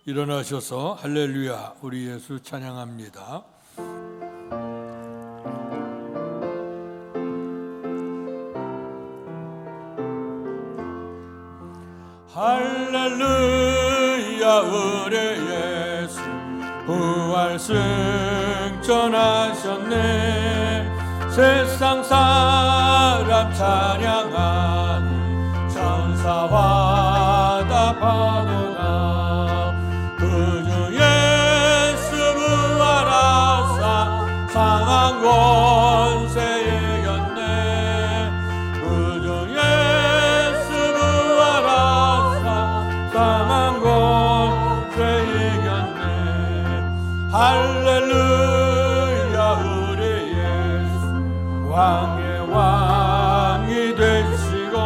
일어나셔서 할렐루야 우리 예수 찬양합니다. 할렐루야 우리 예수 부활 승천하셨네. 세상 사람 찬양하니 천사와 다 파도나 그주 예수 부활하사 상한 권세 이겼네. 그주 예수 부활하사 상한 권세 이겼네. 할렐루야 우리 예수 왕의 왕이 되시고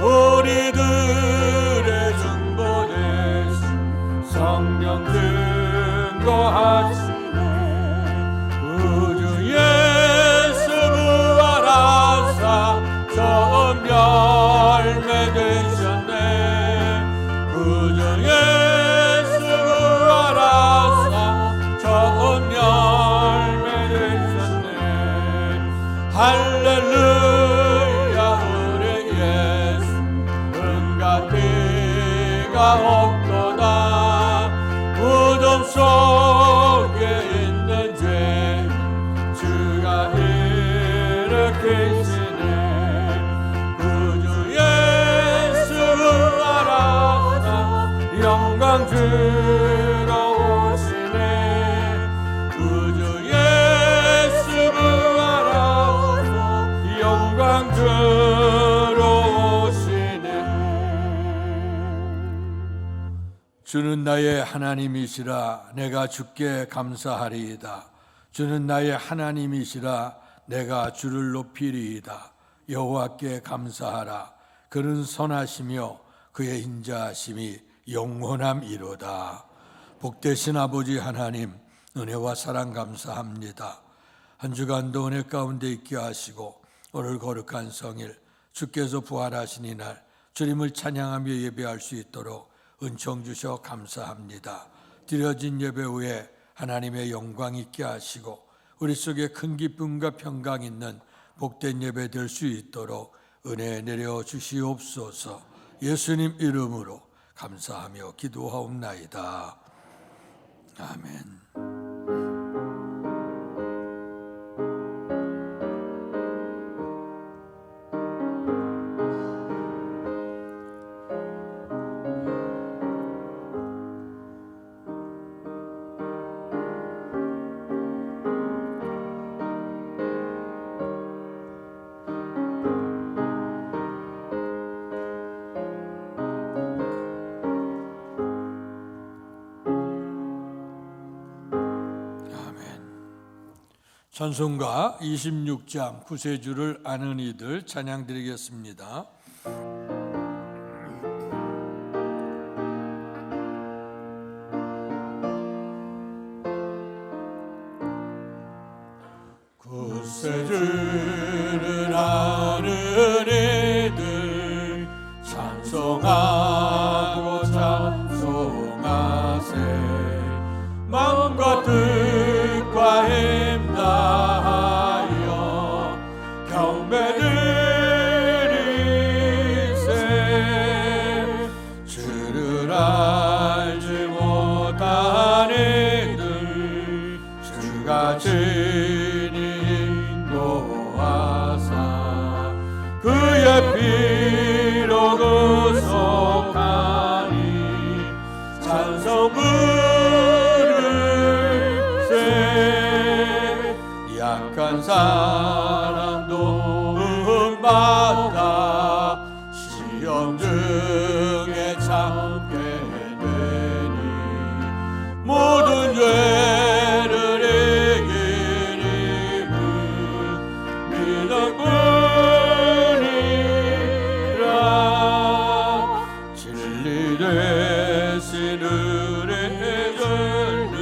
우리들의 중보 되신 성령 증거하시네. 우주 예수 부활하사 처음 열매 되셨네. 우주 예수 부활하사 처음 열매 되셨네. 할렐루야 우리 예수 은과 피가 없도다. 무덤 속에 있는 죄 주가 일으키시네. 구주 예수 부활하사 영광 주러 오시네. 구주 예수 부활하사 영광 주러 오시네. 주는 나의 하나님이시라 내가 주께 감사하리이다. 주는 나의 하나님이시라 내가 주를 높이리이다. 여호와께 감사하라. 그는 선하시며 그의 인자하심이 영원함이로다. 복되신 아버지 하나님 은혜와 사랑 감사합니다. 한 주간도 은혜 가운데 있게 하시고 오늘 거룩한 성일 주께서 부활하신 이날 주님을 찬양하며 예배할 수 있도록 은총 주셔 감사합니다. 드려진 예배 후에 하나님의 영광 있게 하시고 우리 속에 큰 기쁨과 평강 있는 복된 예배 될 수 있도록 은혜 내려 주시옵소서. 예수님 이름으로 감사하며 기도하옵나이다. 아멘. 찬송가 26장 구세주를 아는 이들 찬양 드리겠습니다. 구세주를 아는 이들 찬송하고 찬송하세. 마음과 뜻과 힘 다하여 경배드리세. 주를 알지 못한 이들 주가 친히 인도하사 그의 피로 구속하니 찬송 약한 사람도 은받아 시험 중에 참게 되니 모든 죄를 이긴 힘은 믿음뿐이라. 진리 되신 은혜의 전능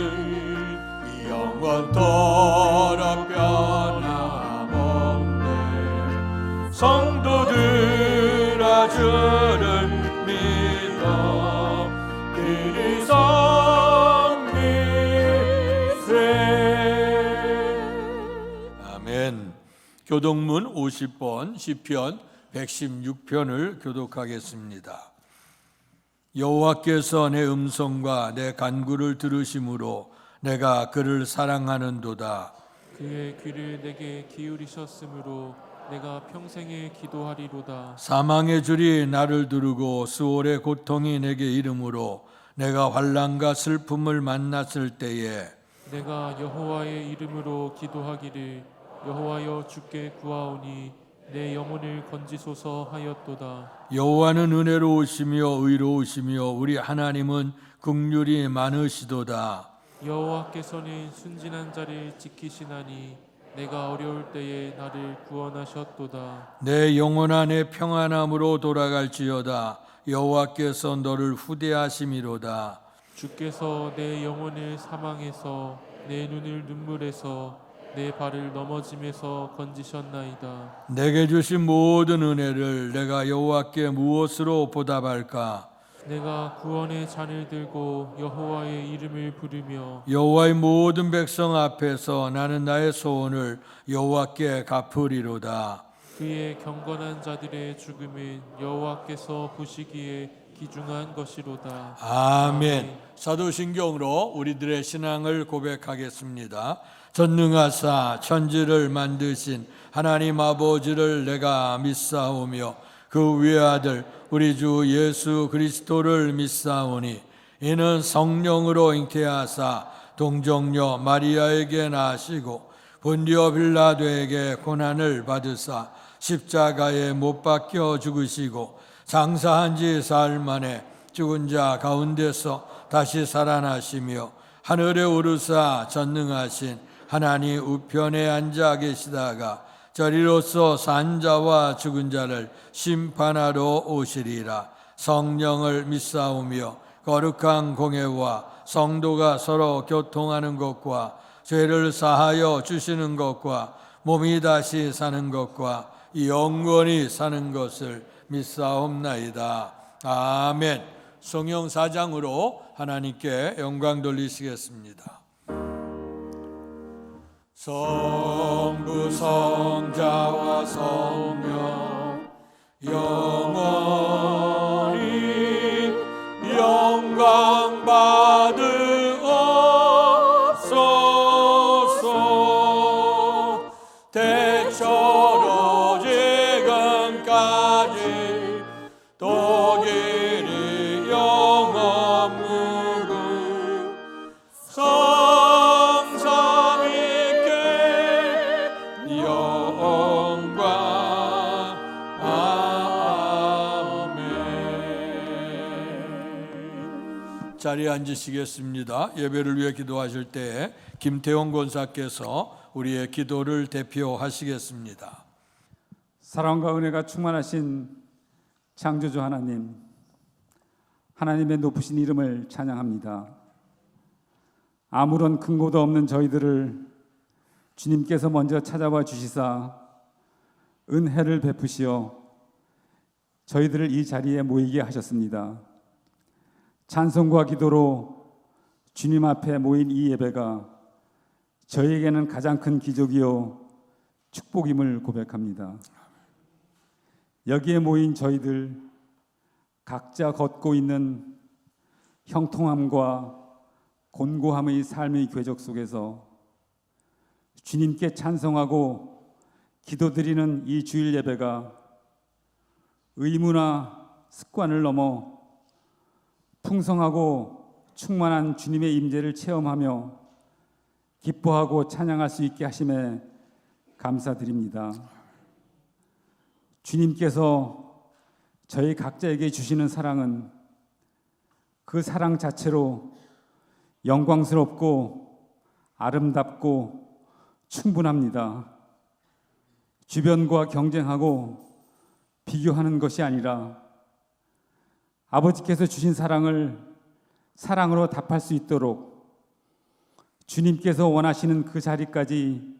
영원토록 변함없네. 성도들아 주를 믿어 그리 교동문 50번, 시편 116편을 교독하겠습니다. 여호와께서 내 음성과 내 간구를 들으심으로 내가 그를 사랑하는도다. 그의 귀를 내게 기울이셨으므로 내가 평생에 기도하리로다. 사망의 줄이 나를 두르고 수월의 고통이 내게 이름으로 내가 환난과 슬픔을 만났을 때에 내가 여호와의 이름으로 기도하기를 여호와여 주께 구하오니 내 영혼을 건지소서 하였도다. 여호와는 은혜로우시며 의로우시며 우리 하나님은 긍휼이 많으시도다. 여호와께서는 순진한 자를 지키시나니 내가 어려울 때에 나를 구원하셨도다. 내 영혼아 내 평안함으로 돌아갈지어다. 여호와께서 너를 후대하심이로다. 주께서 내 영혼을 사망에서 내 눈을 눈물에서 내 발을 넘어짐에서 건지셨나이다. 내게 주신 모든 은혜를 내가 여호와께 무엇으로 보답할까? 내가 구원의 잔을 들고 여호와의 이름을 부르며 여호와의 모든 백성 앞에서 나는 나의 소원을 여호와께 갚으리로다. 그의 경건한 자들의 죽음은 여호와께서 보시기에 귀중한 것이로다. 아멘. 사도신경으로 우리들의 신앙을 고백하겠습니다. 전능하사 천지를 만드신 하나님 아버지를 내가 믿사오며 그 외아들 우리 주 예수 그리스도를 믿사오니 이는 성령으로 잉태하사 동정녀 마리아에게 나시고 본디오 빌라도에게 고난을 받으사 십자가에 못 박혀 죽으시고 장사한 지 사흘 만에 죽은 자 가운데서 다시 살아나시며 하늘에 오르사 전능하신 하나님 우편에 앉아 계시다가 저리로서 산 자와 죽은 자를 심판하러 오시리라. 성령을 믿사오며 거룩한 공회와 성도가 서로 교통하는 것과 죄를 사하여 주시는 것과 몸이 다시 사는 것과 영원히 사는 것을 믿사옵나이다. 아멘. 성령 4장으로 하나님께 영광 돌리시겠습니다. 성부 성자와 성령 영원히 영광 받으옵소서. 대처로 지금까지 또 길이 영원 무궁 자리에 앉으시겠습니다. 예배를 위해 기도하실 때 김태원 권사께서 우리의 기도를 대표하시겠습니다. 사랑과 은혜가 충만하신 창조주 하나님, 하나님의 높으신 이름을 찬양합니다. 아무런 근거도 없는 저희들을 주님께서 먼저 찾아와 주시사 은혜를 베푸시어 저희들을 이 자리에 모이게 하셨습니다. 찬송과 기도로 주님 앞에 모인 이 예배가 저희에게는 가장 큰 기적이요 축복임을 고백합니다. 여기에 모인 저희들 각자 걷고 있는 형통함과 곤고함의 삶의 궤적 속에서 주님께 찬송하고 기도드리는 이 주일 예배가 의무나 습관을 넘어 풍성하고 충만한 주님의 임재를 체험하며 기뻐하고 찬양할 수 있게 하심에 감사드립니다. 주님께서 저희 각자에게 주시는 사랑은 그 사랑 자체로 영광스럽고 아름답고 충분합니다. 주변과 경쟁하고 비교하는 것이 아니라 아버지께서 주신 사랑을 사랑으로 답할 수 있도록 주님께서 원하시는 그 자리까지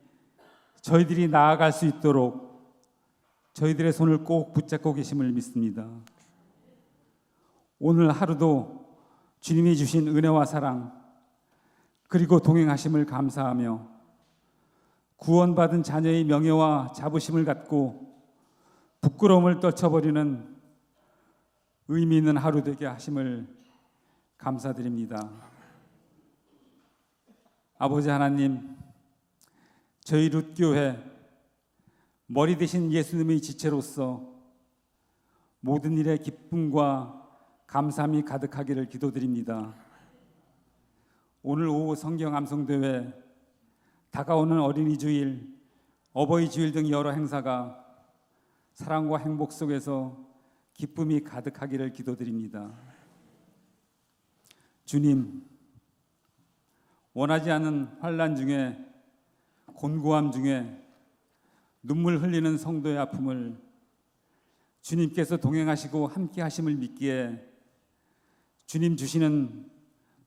저희들이 나아갈 수 있도록 저희들의 손을 꼭 붙잡고 계심을 믿습니다. 오늘 하루도 주님이 주신 은혜와 사랑 그리고 동행하심을 감사하며 구원받은 자녀의 명예와 자부심을 갖고 부끄러움을 떨쳐버리는 의미 있는 하루 되게 하심을 감사드립니다. 아버지 하나님, 저희 룻교회 머리 대신 예수님의 지체로서 모든 일에 기쁨과 감사함이 가득하기를 기도드립니다. 오늘 오후 성경 암송대회, 다가오는 어린이 주일, 어버이 주일 등 여러 행사가 사랑과 행복 속에서 기쁨이 가득하기를 기도드립니다. 주님, 원하지 않은 환난 중에, 곤고함 중에 눈물 흘리는 성도의 아픔을 주님께서 동행하시고 함께 하심을 믿기에 주님 주시는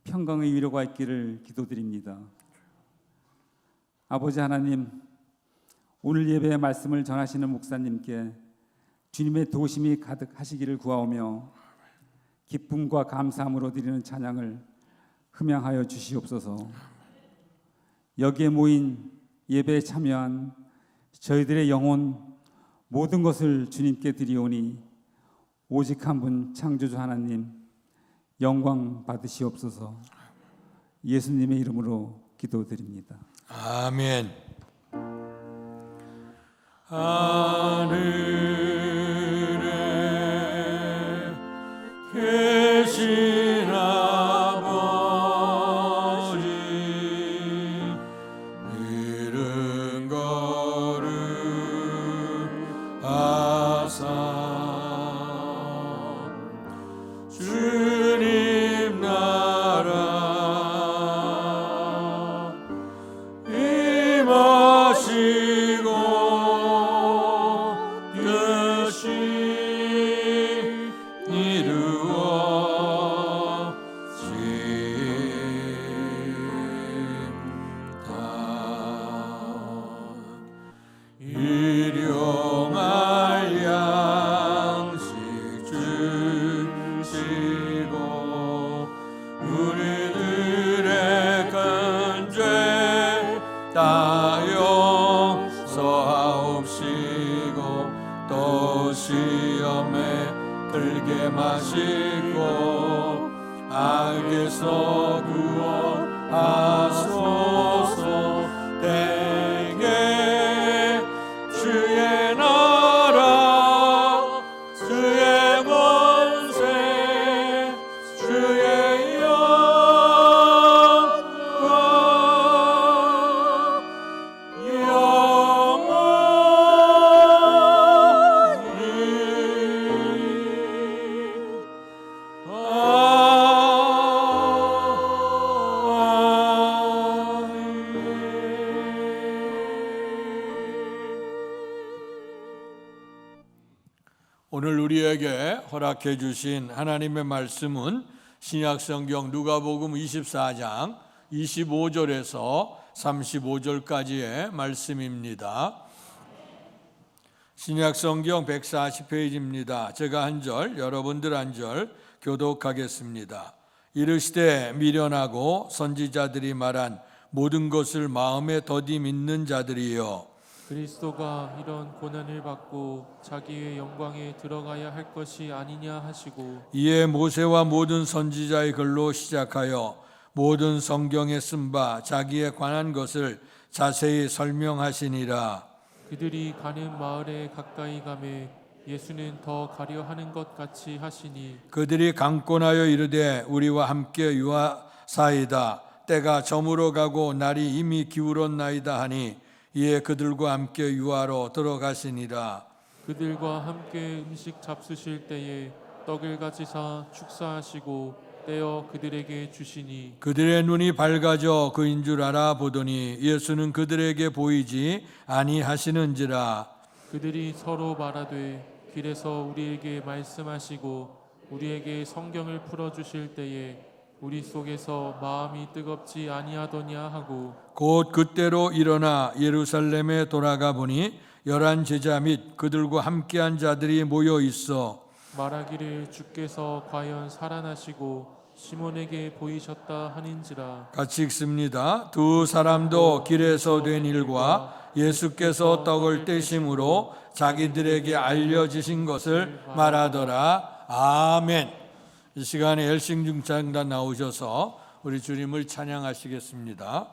평강의 위로가 있기를 기도드립니다. 아버지 하나님, 오늘 예배의 말씀을 전하시는 목사님께 주님의 도우심이 가득하시기를 구하오며 기쁨과 감사함으로 드리는 찬양을 흠양하여 주시옵소서. 여기에 모인 예배에 참여한 저희들의 영혼 모든 것을 주님께 드리오니 오직 한 분 창조주 하나님 영광 받으시옵소서. 예수님의 이름으로 기도드립니다. 아멘. 하늘에 계신 아버지, 이른 거룩하사 주님 나라 임하시고 뜻이 이루어진다. 일용할 양식 주시고 우리들의 큰 죄 다 용서하옵시고 또 시험에 들게 마시고 악에서 구원하소서. 대개 주의 나라 주의 권세 주의 오늘 우리에게 허락해 주신 하나님의 말씀은 신약성경 누가복음 24장 25절에서 35절까지의 말씀입니다. 신약성경 140페이지입니다. 제가 한 절, 여러분들 한 절 교독하겠습니다. 이르시되 미련하고 선지자들이 말한 모든 것을 마음에 더디 믿는 자들이여, 그리스도가 이런 고난을 받고 자기의 영광에 들어가야 할 것이 아니냐 하시고 이에 모세와 모든 선지자의 글로 시작하여 모든 성경에 쓴 바 자기에 관한 것을 자세히 설명하시니라. 그들이 가는 마을에 가까이 가매 예수는 더 가려 하는 것 같이 하시니 그들이 강권하여 이르되 우리와 함께 유하사이다. 때가 저물어 가고 날이 이미 기울었나이다 하니 이에 그들과 함께 유하로 들어가시니라. 그들과 함께 음식 잡수실 때에 떡을 가지사 축사하시고 떼어 그들에게 주시니 그들의 눈이 밝아져 그인 줄 알아보더니 예수는 그들에게 보이지 아니하시는지라. 그들이 서로 말하되 길에서 우리에게 말씀하시고 우리에게 성경을 풀어주실 때에 우리 속에서 마음이 뜨겁지 아니하더냐 하고 곧 그때로 일어나 예루살렘에 돌아가 보니 11 제자 및 그들과 함께한 자들이 모여 있어 말하기를 주께서 과연 살아나시고 시몬에게 보이셨다 하는지라. 같이 읽습니다. 두 사람도 길에서 된 일과 예수께서 떡을 떼심으로 자기들에게 알려주신 것을 말하더라. 아멘. 이 시간에 열심중창단 나오셔서 우리 주님을 찬양하시겠습니다.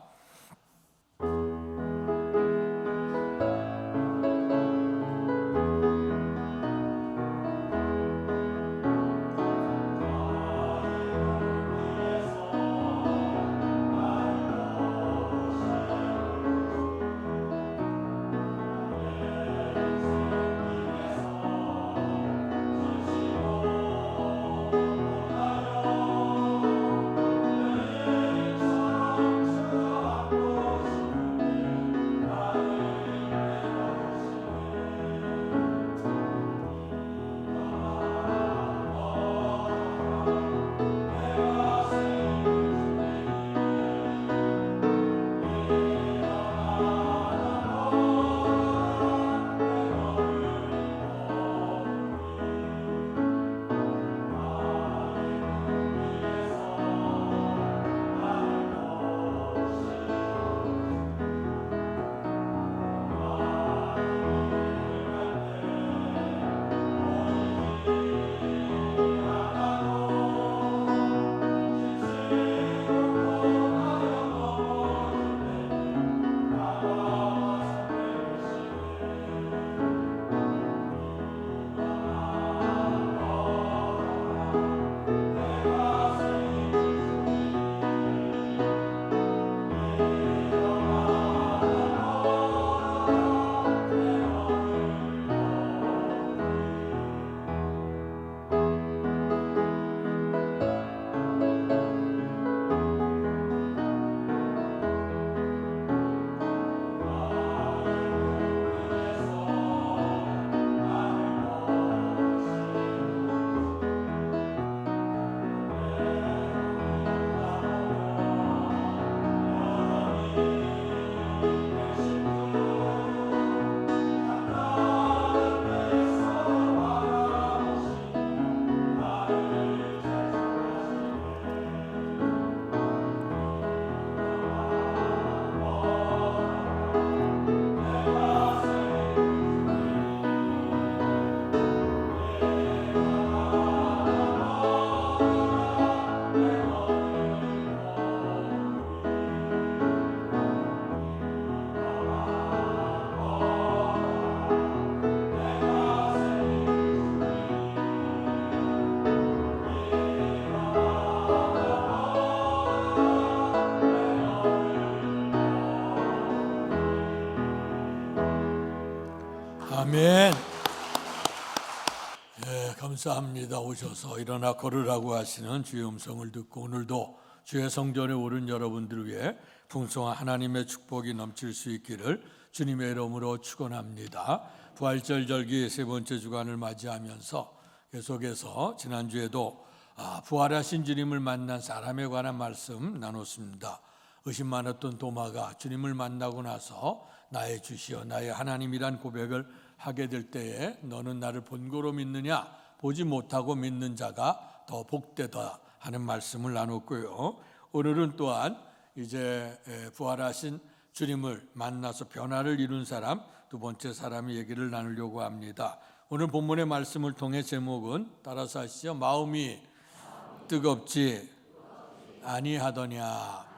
아멘. 예, 감사합니다. 오셔서 일어나 걸으라고 하시는 주의 음성을 듣고 오늘도 주의 성전에 오른 여러분들을 위해 풍성한 하나님의 축복이 넘칠 수 있기를 주님의 이름으로 축원합니다. 부활절 절기 세 번째 주간을 맞이하면서 계속해서 지난주에도 부활하신 주님을 만난 사람에 관한 말씀 나눴습니다. 의심 많았던 도마가 주님을 만나고 나서 나의 주시여 나의 하나님이란 고백을 하게 될 때에 너는 나를 본고로 믿느냐 보지 못하고 믿는 자가 더 복되다 하는 말씀을 나눴고요. 오늘은 또한 이제 부활하신 주님을 만나서 변화를 이룬 사람 두 번째 사람의 얘기를 나누려고 합니다. 오늘 본문의 말씀을 통해 제목은 따라서 하시죠. 마음이 뜨겁지 아니하더냐.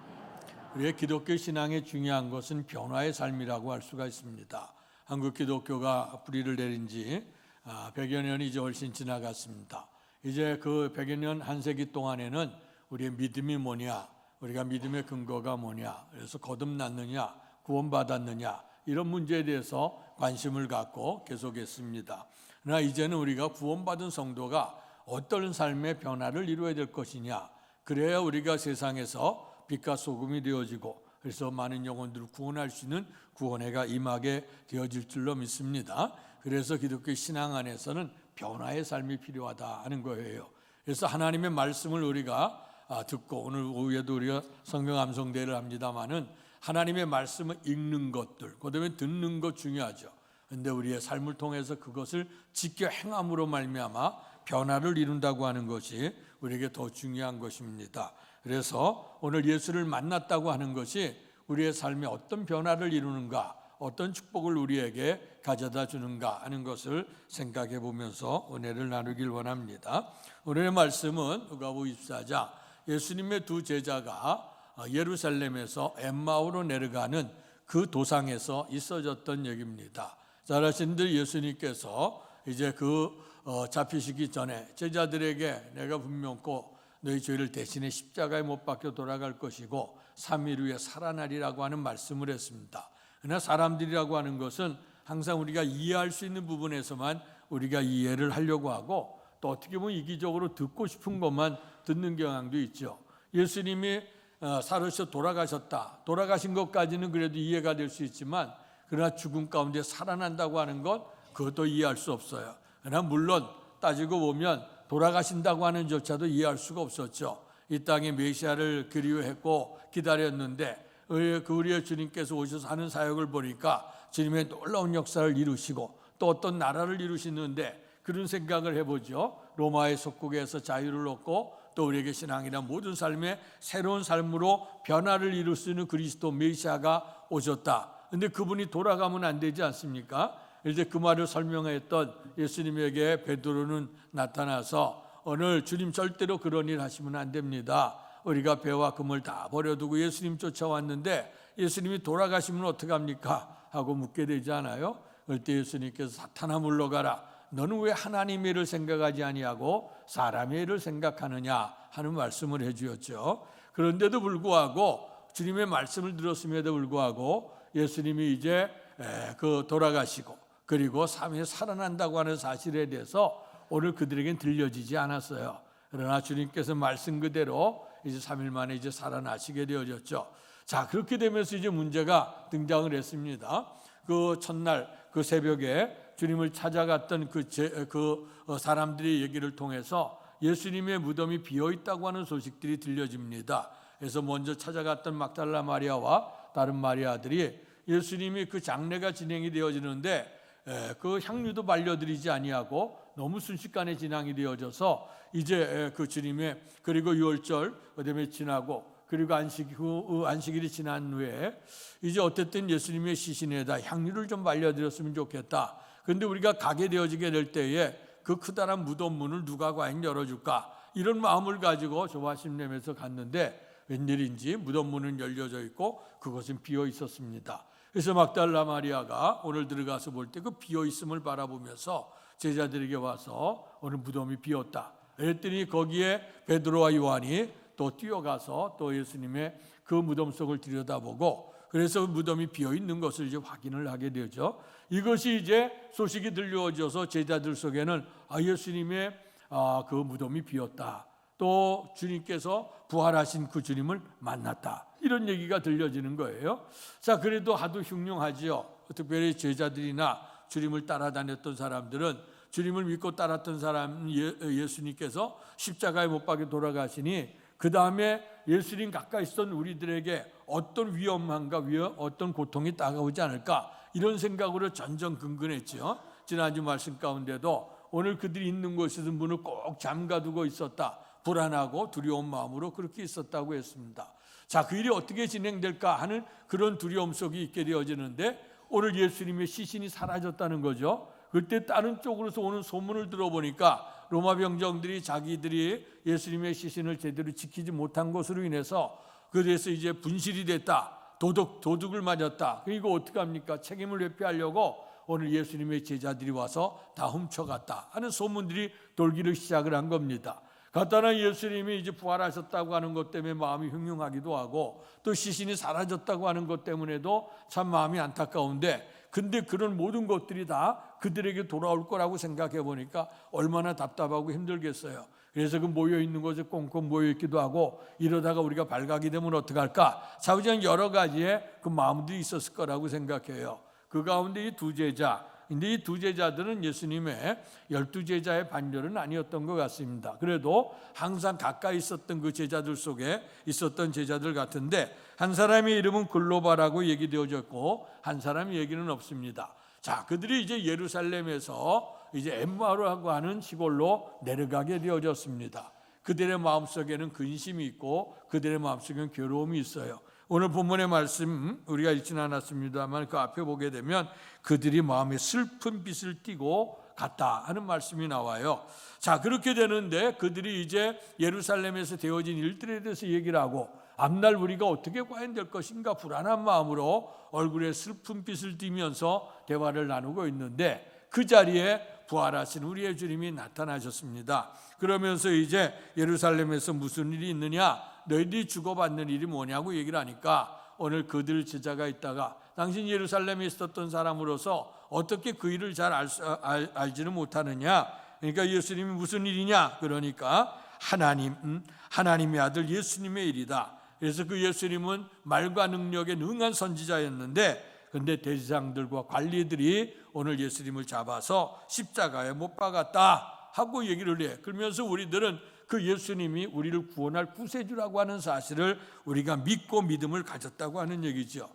우리의 기독교 신앙의 중요한 것은 변화의 삶이라고 할 수가 있습니다. 한국 기독교가 뿌리를 내린 지 100여 년이 이제 훨씬 지나갔습니다. 이제 그 100여 년 한 세기 동안에는 우리의 믿음이 뭐냐, 우리가 믿음의 근거가 뭐냐, 그래서 거듭났느냐, 구원받았느냐 이런 문제에 대해서 관심을 갖고 계속했습니다. 그러나 이제는 우리가 구원받은 성도가 어떤 삶의 변화를 이루어야 될 것이냐, 그래야 우리가 세상에서 빛과 소금이 되어지고 그래서 많은 영혼들을 구원할 수 있는 구원회가 임하게 되어질 줄로 믿습니다. 그래서 기독교 신앙 안에서는 변화의 삶이 필요하다 하는 거예요. 그래서 하나님의 말씀을 우리가 듣고 오늘 오후에도 우리가 성경 암송대회를 합니다마는 하나님의 말씀을 읽는 것들, 그다음에 듣는 것 중요하죠. 그런데 우리의 삶을 통해서 그것을 지켜 행함으로 말미암아 변화를 이룬다고 하는 것이 우리에게 더 중요한 것입니다. 그래서 오늘 예수를 만났다고 하는 것이 우리의 삶에 어떤 변화를 이루는가, 어떤 축복을 우리에게 가져다 주는가 하는 것을 생각해 보면서 은혜를 나누길 원합니다. 오늘의 말씀은 누가복음 24장 예수님의 두 제자가 예루살렘에서 엠마오로 내려가는 그 도상에서 있어졌던 얘기입니다. 잘 아시는데 예수님께서 이제 잡히시기 전에 제자들에게 내가 분명코 너희 죄를 대신에 십자가에 못 박혀 돌아갈 것이고 3일 후에 살아나리라고 하는 말씀을 했습니다. 그러나 사람들이라고 하는 것은 항상 우리가 이해할 수 있는 부분에서만 우리가 이해를 하려고 하고 또 어떻게 보면 이기적으로 듣고 싶은 것만 듣는 경향도 있죠. 예수님이 살아서 돌아가신 것까지는 그래도 이해가 될 수 있지만 그러나 죽음 가운데 살아난다고 하는 것 그것도 이해할 수 없어요. 그러나 물론 따지고 보면 돌아가신다고 하는 조차도 이해할 수가 없었죠. 이 땅에 메시아를 그리워했고 기다렸는데 우리의 주님께서 오셔서 하는 사역을 보니까 주님의 놀라운 역사를 이루시고 또 어떤 나라를 이루시는데 그런 생각을 해보죠. 로마의 속국에서 자유를 얻고 또 우리에게 신앙이나 모든 삶에 새로운 삶으로 변화를 이룰 수 있는 그리스도 메시아가 오셨다. 근데 그분이 돌아가면 안 되지 않습니까? 이제 그 말을 설명했던 예수님에게 베드로는 나타나서 오늘 주님 절대로 그런 일 하시면 안 됩니다. 우리가 배와 금을 다 버려두고 예수님 쫓아왔는데 예수님이 돌아가시면 어떡합니까? 하고 묻게 되지 않아요? 그때 예수님께서 사탄아 물러가라. 너는 왜 하나님의 일을 생각하지 아니하고 사람의 일을 생각하느냐 하는 말씀을 해주었죠. 그런데도 불구하고 주님의 말씀을 들었음에도 불구하고 예수님이 이제 돌아가시고 그리고 3일에 살아난다고 하는 사실에 대해서 오늘 그들에겐 들려지지 않았어요. 그러나 주님께서 말씀 그대로 이제 3일 만에 이제 살아나시게 되어졌죠. 자, 그렇게 되면서 이제 문제가 등장을 했습니다. 그 첫날 그 새벽에 주님을 찾아갔던 그 사람들의 얘기를 통해서 예수님의 무덤이 비어 있다고 하는 소식들이 들려집니다. 그래서 먼저 찾아갔던 막달라 마리아와 다른 마리아들이 예수님이 그 장례가 진행이 되어지는데 그 향유도 발려드리지 아니하고 너무 순식간에 진행이 되어져서 이제 그 주님의 그리고 유월절 그다음에 지나고 그리고 안식일이 지난 후에 이제 어쨌든 예수님의 시신에다 향유를 좀 발려드렸으면 좋겠다. 그런데 우리가 가게 되어지게 될 때에 그 크다란 무덤 문을 누가 과연 열어줄까? 이런 마음을 가지고 조바심 내면서 갔는데 웬일인지 무덤 문은 열려져 있고 그것은 비어 있었습니다. 그래서 막달라 마리아가 오늘 들어가서 볼 때 그 비어 있음을 바라보면서 제자들에게 와서 오늘 무덤이 비었다. 그랬더니 거기에 베드로와 요한이 또 뛰어가서 또 예수님의 그 무덤 속을 들여다보고 그래서 무덤이 비어 있는 것을 이제 확인을 하게 되죠. 이것이 이제 소식이 들려져서 제자들 속에는 예수님의 그 무덤이 비었다. 또 주님께서 부활하신 그 주님을 만났다. 이런 얘기가 들려지는 거예요. 자, 그래도 하도 흉흉하지요. 특별히 제자들이나 주님을 따라다녔던 사람들은 주님을 믿고 따랐던 사람 예수님께서 십자가에 못 박혀 돌아가시니 그 다음에 예수님 가까이 있던 우리들에게 어떤 위험함과 어떤 고통이 다가오지 않을까 이런 생각으로 전전긍긍했죠. 지난주 말씀 가운데도 오늘 그들이 있는 곳에서 문을 꼭 잠가두고 있었다. 불안하고 두려운 마음으로 그렇게 있었다고 했습니다. 자, 그 일이 어떻게 진행될까 하는 그런 두려움 속에 있게 되어지는데 오늘 예수님의 시신이 사라졌다는 거죠. 그때 다른 쪽으로서 오는 소문을 들어보니까 로마 병정들이 자기들이 예수님의 시신을 제대로 지키지 못한 것으로 인해서 그래서 이제 분실이 됐다. 도둑을 맞았다. 그리고 어떻게 합니까? 책임을 회피하려고 오늘 예수님의 제자들이 와서 다 훔쳐갔다 하는 소문들이 돌기를 시작을 한 겁니다. 간단한 예수님이 이제 부활하셨다고 하는 것 때문에 마음이 흉흉하기도 하고 또 시신이 사라졌다고 하는 것 때문에도 참 마음이 안타까운데 근데 그런 모든 것들이 다 그들에게 돌아올 거라고 생각해 보니까 얼마나 답답하고 힘들겠어요. 그래서 그 모여있는 곳에 꽁꽁 모여있기도 하고 이러다가 우리가 발각이 되면 어떡할까? 자우지간 여러 가지의 그 마음들이 있었을 거라고 생각해요. 그 가운데 이 두 제자, 근데 이 두 제자들은 예수님의 12제자의 반열은 아니었던 것 같습니다. 그래도 항상 가까이 있었던 그 제자들 속에 있었던 제자들 같은데 한 사람의 이름은 글로바라고 얘기되어졌고 한 사람의 얘기는 없습니다. 자, 그들이 이제 예루살렘에서 이제 엠마오라고 하는 시골로 내려가게 되어졌습니다. 그들의 마음속에는 근심이 있고 그들의 마음속에는 괴로움이 있어요. 오늘 본문의 말씀 우리가 읽지는 않았습니다만 그 앞에 보게 되면 그들이 마음에 슬픈 빛을 띠고 갔다 하는 말씀이 나와요. 자, 그렇게 되는데 그들이 이제 예루살렘에서 되어진 일들에 대해서 얘기를 하고 앞날 우리가 어떻게 과연 될 것인가 불안한 마음으로 얼굴에 슬픈 빛을 띠면서 대화를 나누고 있는데 그 자리에 부활하신 우리의 주님이 나타나셨습니다. 그러면서 이제 예루살렘에서 무슨 일이 있느냐, 너희들이 주고받는 일이 뭐냐고 얘기를 하니까 오늘 그들 제자가 있다가 당신 예루살렘에 있었던 사람으로서 어떻게 그 일을 잘 알지는 못하느냐. 그러니까 예수님이 무슨 일이냐, 그러니까 하나님의 아들 예수님의 일이다. 그래서 그 예수님은 말과 능력에 능한 선지자였는데 근데 대제사장들과 관리들이 오늘 예수님을 잡아서 십자가에 못 박았다 하고 얘기를 해. 그러면서 우리들은 그 예수님이 우리를 구원할 구세주라고 하는 사실을 우리가 믿고 믿음을 가졌다고 하는 얘기죠.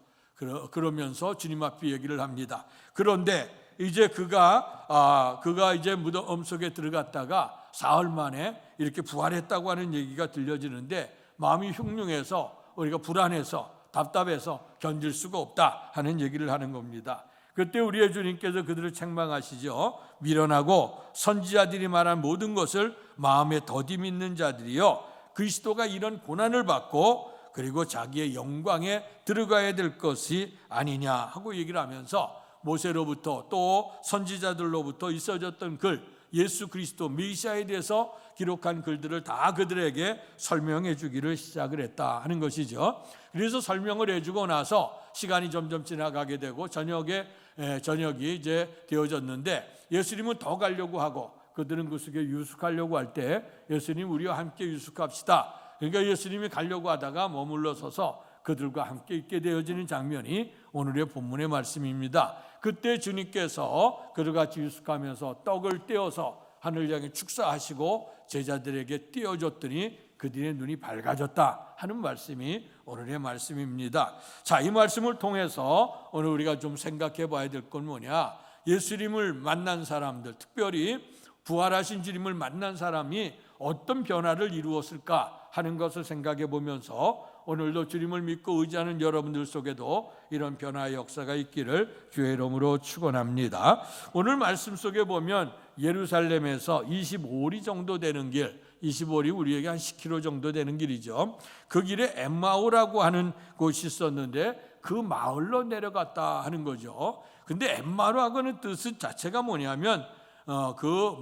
그러면서 주님 앞에 얘기를 합니다. 그런데 이제 그가 이제 무덤 속에 들어갔다가 사흘 만에 이렇게 부활했다고 하는 얘기가 들려지는데 마음이 흉흉해서 우리가 불안해서 답답해서 견딜 수가 없다 하는 얘기를 하는 겁니다. 그때 우리의 주님께서 그들을 책망하시죠. 미련하고 선지자들이 말한 모든 것을 마음에 더디 믿는 자들이요, 그리스도가 이런 고난을 받고 그리고 자기의 영광에 들어가야 될 것이 아니냐 하고 얘기를 하면서 모세로부터 또 선지자들로부터 있어졌던 글, 예수 그리스도 메시아에 대해서 기록한 글들을 다 그들에게 설명해 주기를 시작을 했다 하는 것이죠. 그래서 설명을 해주고 나서 시간이 점점 지나가게 되고 저녁이 이제 되어졌는데 예수님은 더 가려고 하고 그들은 그 속에 유숙하려고 할 때 예수님 우리와 함께 유숙합시다. 그러니까 예수님이 가려고 하다가 머물러 서서 그들과 함께 있게 되어지는 장면이 오늘의 본문의 말씀입니다. 그때 주님께서 그들과 같이 유숙하면서 떡을 떼어서 하늘 향해 축사하시고 제자들에게 띄워줬더니 그들의 눈이 밝아졌다 하는 말씀이 오늘의 말씀입니다. 자, 이 말씀을 통해서 오늘 우리가 좀 생각해 봐야 될 건 뭐냐, 예수님을 만난 사람들, 특별히 부활하신 주님을 만난 사람이 어떤 변화를 이루었을까 하는 것을 생각해 보면서 오늘도 주님을 믿고 의지하는 여러분들 속에도 이런 변화의 역사가 있기를 주의 이름으로 축원합니다. 오늘 말씀 속에 보면 예루살렘에서 25리 정도 되는 길, 25리 우리에게 한 10km 정도 되는 길이죠. 그 길에 엠마오라고 하는 곳이 있었는데 그 마을로 내려갔다 하는 거죠. 근데 엠마오라고 하는 뜻 자체가 뭐냐면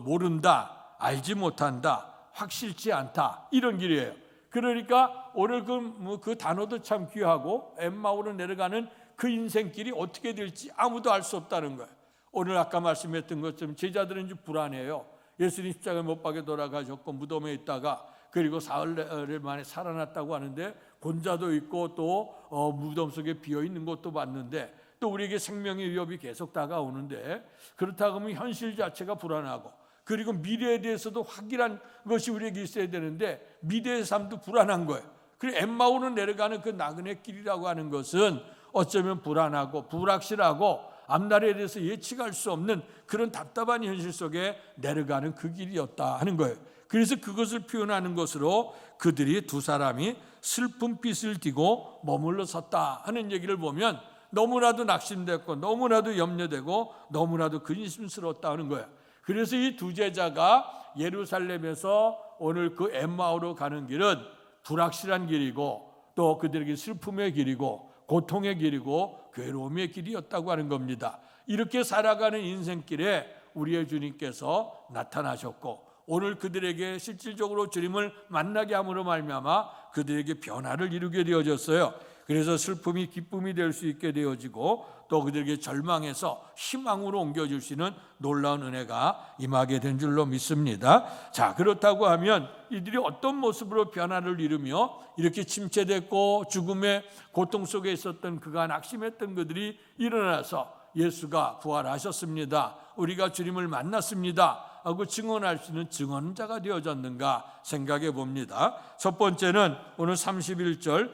모른다, 알지 못한다, 확실치 않다 이런 길이에요. 그러니까 오늘 그 단어도 참 귀하고 엠마오로 내려가는 그 인생길이 어떻게 될지 아무도 알 수 없다는 거예요. 오늘 아까 말씀했던 것처럼 제자들은 좀 불안해요. 예수님 십자가에 못 박혀 돌아가셨고 무덤에 있다가 그리고 사흘 만에 살아났다고 하는데 곤자도 있고 또 무덤 속에 비어있는 것도 봤는데 또 우리에게 생명의 위협이 계속 다가오는데 그렇다고 하면 현실 자체가 불안하고 그리고 미래에 대해서도 확실한 것이 우리에게 있어야 되는데 미래의 삶도 불안한 거예요. 그리고 엠마오로 내려가는 그 나그네 길이라고 하는 것은 어쩌면 불안하고 불확실하고 앞날에 대해서 예측할 수 없는 그런 답답한 현실 속에 내려가는 그 길이었다 하는 거예요. 그래서 그것을 표현하는 것으로 그들이 두 사람이 슬픈 빛을 띠고 머물러 섰다 하는 얘기를 보면 너무나도 낙심됐고 너무나도 염려되고 너무나도 근심스러웠다 하는 거예요. 그래서 이 두 제자가 예루살렘에서 오늘 그 엠마오로 가는 길은 불확실한 길이고 또 그들에게 슬픔의 길이고 고통의 길이고 괴로움의 길이었다고 하는 겁니다. 이렇게 살아가는 인생길에 우리의 주님께서 나타나셨고 오늘 그들에게 실질적으로 주님을 만나게 함으로 말미암아 그들에게 변화를 이루게 되어졌어요. 그래서 슬픔이 기쁨이 될 수 있게 되어지고 또 그들에게 절망에서 희망으로 옮겨주시는 놀라운 은혜가 임하게 된 줄로 믿습니다. 자, 그렇다고 하면 이들이 어떤 모습으로 변화를 이루며 이렇게 침체됐고 죽음의 고통 속에 있었던 그가 낙심했던 그들이 일어나서 예수가 부활하셨습니다, 우리가 주님을 만났습니다 하고 증언할 수 있는 증언자가 되어졌는가 생각해 봅니다. 첫 번째는 오늘 30절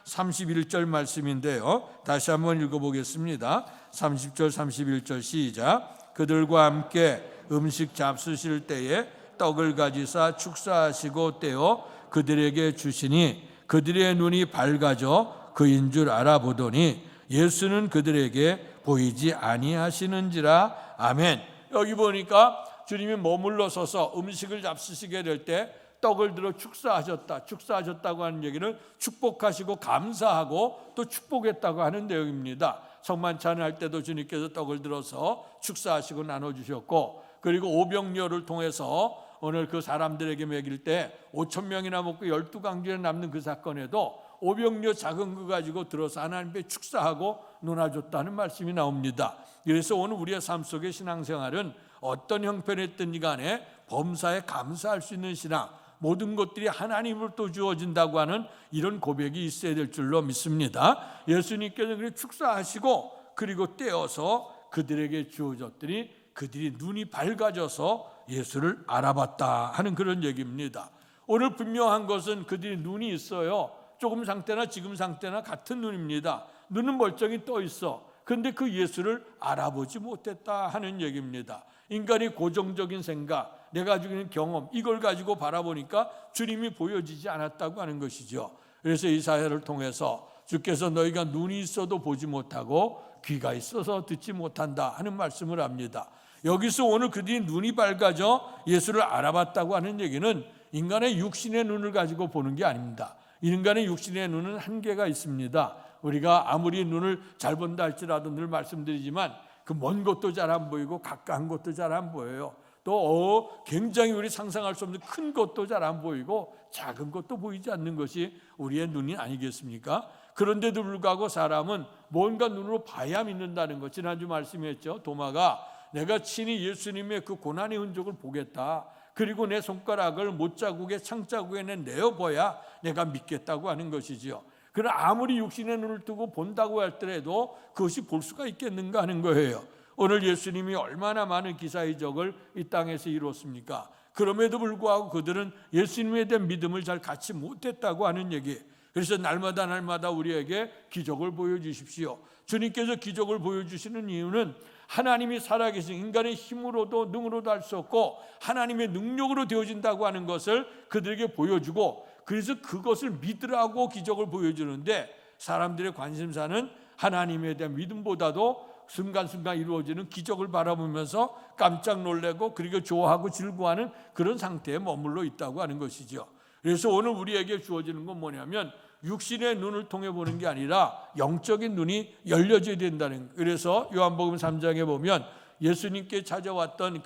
31절 말씀인데요. 다시 한번 읽어보겠습니다. 30절 31절 시작. 그들과 함께 음식 잡수실 때에 떡을 가지사 축사하시고 떼어 그들에게 주시니 그들의 눈이 밝아져 그인 줄 알아보더니 예수는 그들에게 보이지 아니하시는지라. 아멘. 여기 보니까 주님이 머물러 서서 음식을 잡수시게 될 때 떡을 들어 축사하셨다고 하는 얘기는 축복하시고 감사하고 또 축복했다고 하는 내용입니다. 성만찬을 할 때도 주님께서 떡을 들어서 축사하시고 나눠주셨고, 그리고 오병이어를 통해서 오늘 그 사람들에게 먹일 때 5,000명이나 먹고 12강주에 남는 그 사건에도 오병이어 작은 거 가지고 들어서 하나님께 축사하고 논아줬다는 말씀이 나옵니다. 그래서 오늘 우리의 삶 속의 신앙생활은 어떤 형편이든 간에 범사에 감사할 수 있는 신앙, 모든 것들이 하나님으로부터 주어진다고 하는 이런 고백이 있어야 될 줄로 믿습니다. 예수님께서 그렇게 축사하시고 그리고 떼어서 그들에게 주어졌더니 그들이 눈이 밝아져서 예수를 알아봤다 하는 그런 얘기입니다. 오늘 분명한 것은 그들이 눈이 있어요. 조금 상태나 지금 상태나 같은 눈입니다. 눈은 멀쩡히 떠 있어. 그런데 그 예수를 알아보지 못했다 하는 얘기입니다. 인간이 고정적인 생각, 내가 가지고 있는 경험, 이걸 가지고 바라보니까 주님이 보여지지 않았다고 하는 것이죠. 그래서 이 사회를 통해서 주께서 너희가 눈이 있어도 보지 못하고 귀가 있어서 듣지 못한다 하는 말씀을 합니다. 여기서 오늘 그들이 눈이 밝아져 예수를 알아봤다고 하는 얘기는 인간의 육신의 눈을 가지고 보는 게 아닙니다. 인간의 육신의 눈은 한계가 있습니다. 우리가 아무리 눈을 잘 본다 할지라도 늘 말씀드리지만 그 먼 것도 잘 안 보이고 가까운 것도 잘 안 보여요. 또 굉장히 우리 상상할 수 없는 큰 것도 잘 안 보이고 작은 것도 보이지 않는 것이 우리의 눈이 아니겠습니까? 그런데도 불구하고 사람은 뭔가 눈으로 봐야 믿는다는 것. 지난주 말씀했죠. 도마가 내가 친히 예수님의 그 고난의 흔적을 보겠다. 그리고 내 손가락을 못자국에 창자국에 내어봐야 내가 믿겠다고 하는 것이지요. 그러나 아무리 육신의 눈을 뜨고 본다고 할때라도 그것이 볼 수가 있겠는가 하는 거예요. 오늘 예수님이 얼마나 많은 기사이적을 이 땅에서 이루었습니까? 그럼에도 불구하고 그들은 예수님에 대한 믿음을 잘 갖지 못했다고 하는 얘기. 그래서 날마다 우리에게 기적을 보여주십시오. 주님께서 기적을 보여주시는 이유는 하나님이 살아계신 인간의 힘으로도 능으로도 할 수 없고 하나님의 능력으로 되어진다고 하는 것을 그들에게 보여주고, 그래서 그것을 믿으라고 기적을 보여주는데 사람들의 관심사는 하나님에 대한 믿음보다도 순간순간 이루어지는 기적을 바라보면서 깜짝 놀라고 그리고 좋아하고 즐거워하는 그런 상태에 머물러 있다고 하는 것이죠. 그래서 오늘 우리에게 주어지는 건 뭐냐면 육신의 눈을 통해 보는 게 아니라 영적인 눈이 열려져야 된다는 거예요. 그래서 요한복음 3장에 보면 예수님께 찾아왔던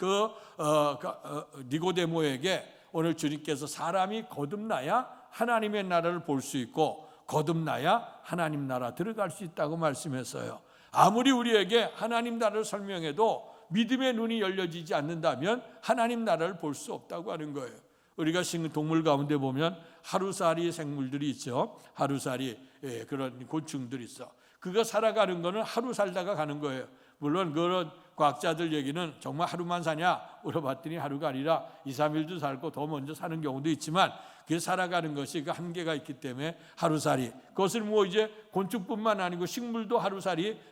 니고데모에게 오늘 주님께서 사람이 거듭나야 하나님의 나라를 볼 수 있고 거듭나야 하나님 나라 들어갈 수 있다고 말씀했어요. 아무리 우리에게 하나님 나라를 설명해도 믿음의 눈이 열려지지 않는다면 하나님 나라를 볼 수 없다고 하는 거예요. 우리가 동물 가운데 보면 하루살이 생물들이 있죠. 하루살이 그런 곤충들이 있어. 그가 살아가는 거는 하루 살다가 가는 거예요. 물론 그런 과학자들 얘기는 정말 하루만 사냐 물어봤더니 하루가 아니라 2, 3일도 살고 더 먼저 사는 경우도 있지만 그게 살아가는 것이 그 한계가 있기 때문에 하루살이, 그것을 이제 곤충뿐만 아니고 식물도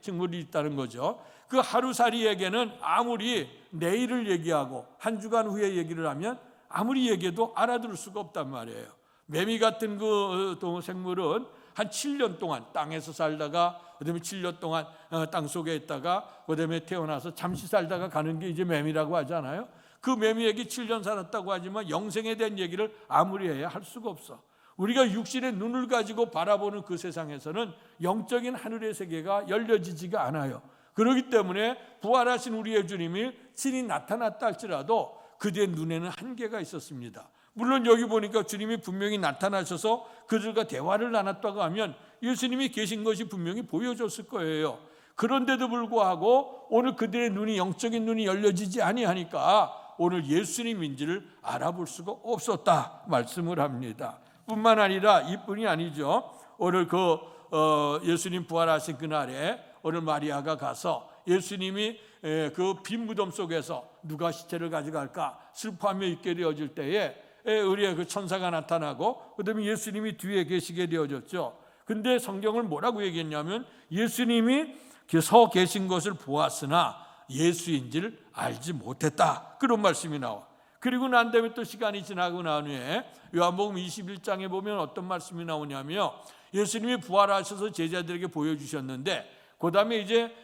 식물이 있다는 거죠. 그 하루살이에게는 아무리 내일을 얘기하고 한 주간 후에 얘기를 하면 아무리 얘기해도 알아들을 수가 없단 말이에요. 매미 같은 그 생물은 한 7년 동안 땅에서 살다가 그다음에 7년 동안 땅 속에 있다가 그다음에 태어나서 잠시 살다가 가는 게 이제 매미라고 하잖아요. 그 매미에게 7년 살았다고 하지만 영생에 대한 얘기를 아무리 해야 할 수가 없어. 우리가 육신의 눈을 가지고 바라보는 그 세상에서는 영적인 하늘의 세계가 열려지지가 않아요. 그렇기 때문에 부활하신 우리의 주님이 친히 나타났다 할지라도 그들의 눈에는 한계가 있었습니다. 물론 여기 보니까 주님이 분명히 나타나셔서 그들과 대화를 나눴다고 하면 예수님이 계신 것이 분명히 보여졌을 거예요. 그런데도 불구하고 오늘 그들의 눈이, 영적인 눈이 열려지지 아니하니까 오늘 예수님인지를 알아볼 수가 없었다 말씀을 합니다. 뿐만 아니라 이뿐이 아니죠. 오늘 예수님 부활하신 그날에 오늘 마리아가 가서 예수님이 그 빈 무덤 속에서 누가 시체를 가져갈까 슬퍼하며 있게 되어질 때에 우리의 그 천사가 나타나고 그다음에 예수님이 뒤에 계시게 되어졌죠. 근데 성경을 뭐라고 얘기했냐면 예수님이 서 계신 것을 보았으나 예수인지를 알지 못했다, 그런 말씀이 나와. 그리고 난 다음에 또 시간이 지나고 난 후에 요한복음 21장에 보면 어떤 말씀이 나오냐면 예수님이 부활하셔서 제자들에게 보여주셨는데 그 다음에 이제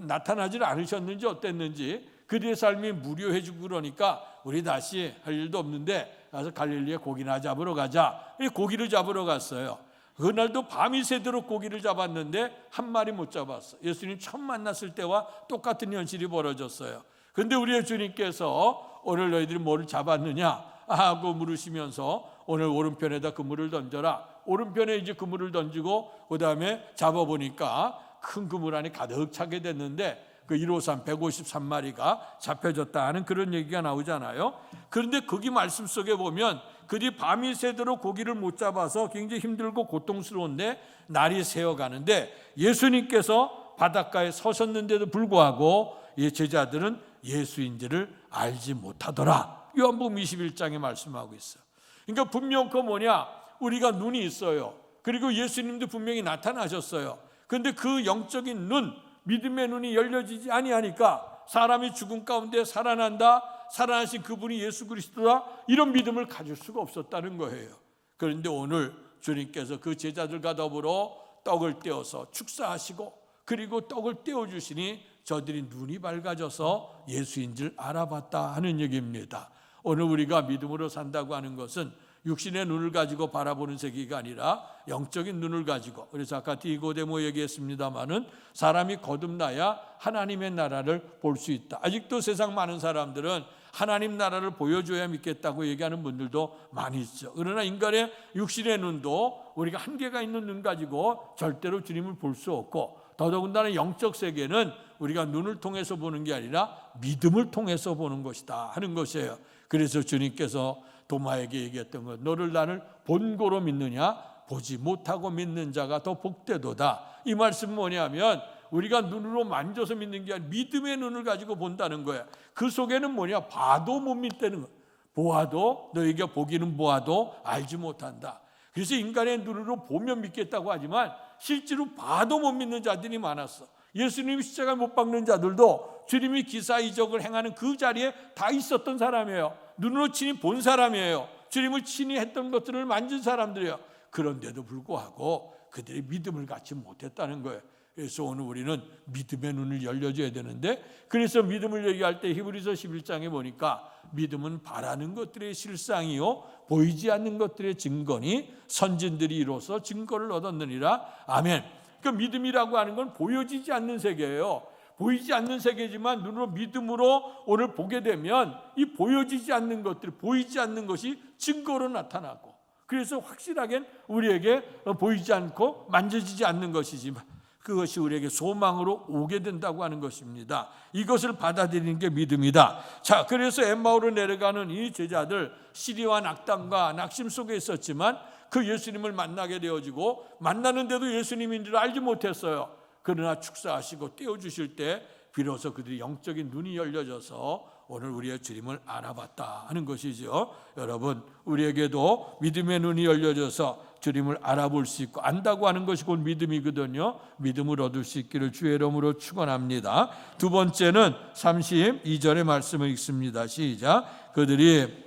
나타나질 않으셨는지 어땠는지 그들의 삶이 무료해지고 그러니까 우리 다시 할 일도 없는데 가서 갈릴리에 고기나 잡으러 가자. 고기를 잡으러 갔어요. 그날도 밤이 새도록 고기를 잡았는데 한 마리 못 잡았어. 예수님 처음 만났을 때와 똑같은 현실이 벌어졌어요. 그런데 우리의 주님께서 오늘 너희들이 뭐를 잡았느냐 하고 물으시면서 오늘 오른편에다 그물을 던져라. 오른편에 이제 그물을 던지고 그 다음에 잡아보니까 큰 그물 안에 가득 차게 됐는데 그 153 153마리가 잡혀졌다 하는 그런 얘기가 나오잖아요. 그런데 거기 말씀 속에 보면 그들이 밤이 새도록 고기를 못 잡아서 굉장히 힘들고 고통스러운데 날이 새어가는데 예수님께서 바닷가에 서셨는데도 불구하고 이 제자들은 예수인지를 알지 못하더라. 요한복음 21장에 말씀하고 있어요. 그러니까 분명 그 뭐냐, 우리가 눈이 있어요. 그리고 예수님도 분명히 나타나셨어요. 그런데 그 영적인 눈, 믿음의 눈이 열려지지 아니하니까 사람이 죽음 가운데 살아난다, 살아나신 그분이 예수 그리스도다, 이런 믿음을 가질 수가 없었다는 거예요. 그런데 오늘 주님께서 그 제자들과 더불어 떡을 떼어서 축사하시고 그리고 떡을 떼어주시니 저들이 눈이 밝아져서 예수인 줄 알아봤다 하는 얘기입니다. 오늘 우리가 믿음으로 산다고 하는 것은 육신의 눈을 가지고 바라보는 세계가 아니라 영적인 눈을 가지고, 그래서 아까 디고데모 얘기했습니다마는 사람이 거듭나야 하나님의 나라를 볼 수 있다. 아직도 세상 많은 사람들은 하나님 나라를 보여줘야 믿겠다고 얘기하는 분들도 많이 있죠. 그러나 인간의 육신의 눈도 우리가 한계가 있는 눈 가지고 절대로 주님을 볼 수 없고, 더더군다나 영적 세계는 우리가 눈을 통해서 보는 게 아니라 믿음을 통해서 보는 것이다 하는 것이에요. 그래서 주님께서 도마에게 얘기했던 것, 너를 나를 본고로 믿느냐, 보지 못하고 믿는 자가 더 복되도다. 이 말씀은 뭐냐면 우리가 눈으로 만져서 믿는 게 아니라 믿음의 눈을 가지고 본다는 거야. 그 속에는 뭐냐, 봐도 못 믿다는 거야. 보아도, 너희가 보기는 보아도 알지 못한다. 그래서 인간의 눈으로 보면 믿겠다고 하지만 실제로 봐도 못 믿는 자들이 많았어. 예수님이 십자가에 못 박는 자들도 주님이 기사이적을 행하는 그 자리에 다 있었던 사람이에요. 눈으로 친히 본 사람이에요. 주님을 친히 했던 것들을 만진 사람들이에요. 그런데도 불구하고 그들이 믿음을 갖지 못했다는 거예요. 그래서 오늘 우리는 믿음의 눈을 열려줘야 되는데, 그래서 믿음을 얘기할 때 히브리서 11장에 보니까 믿음은 바라는 것들의 실상이요 보이지 않는 것들의 증거니 선진들이 이로써 증거를 얻었느니라. 아멘. 그 믿음이라고 하는 건 보여지지 않는 세계예요. 보이지 않는 세계지만 눈으로 믿음으로 오늘 보게 되면 이 보여지지 않는 것들, 보이지 않는 것이 증거로 나타나고, 그래서 확실하게 우리에게 보이지 않고 만져지지 않는 것이지만 그것이 우리에게 소망으로 오게 된다고 하는 것입니다. 이것을 받아들이는 게 믿음이다. 자, 그래서 엠마오로 내려가는 이 제자들, 시리와 낙담과 낙심 속에 있었지만 그 예수님을 만나게 되어지고, 만나는데도 예수님인 줄 알지 못했어요. 그러나 축사하시고 떼어주실 때 비로소 그들이 영적인 눈이 열려져서 오늘 우리의 주님을 알아봤다 하는 것이죠. 여러분, 우리에게도 믿음의 눈이 열려져서 주님을 알아볼 수 있고 안다고 하는 것이 곧 믿음이거든요. 믿음을 얻을 수 있기를 주의 이름으로 축원합니다. 두 번째는 32절의 말씀을 읽습니다. 시작. 그들이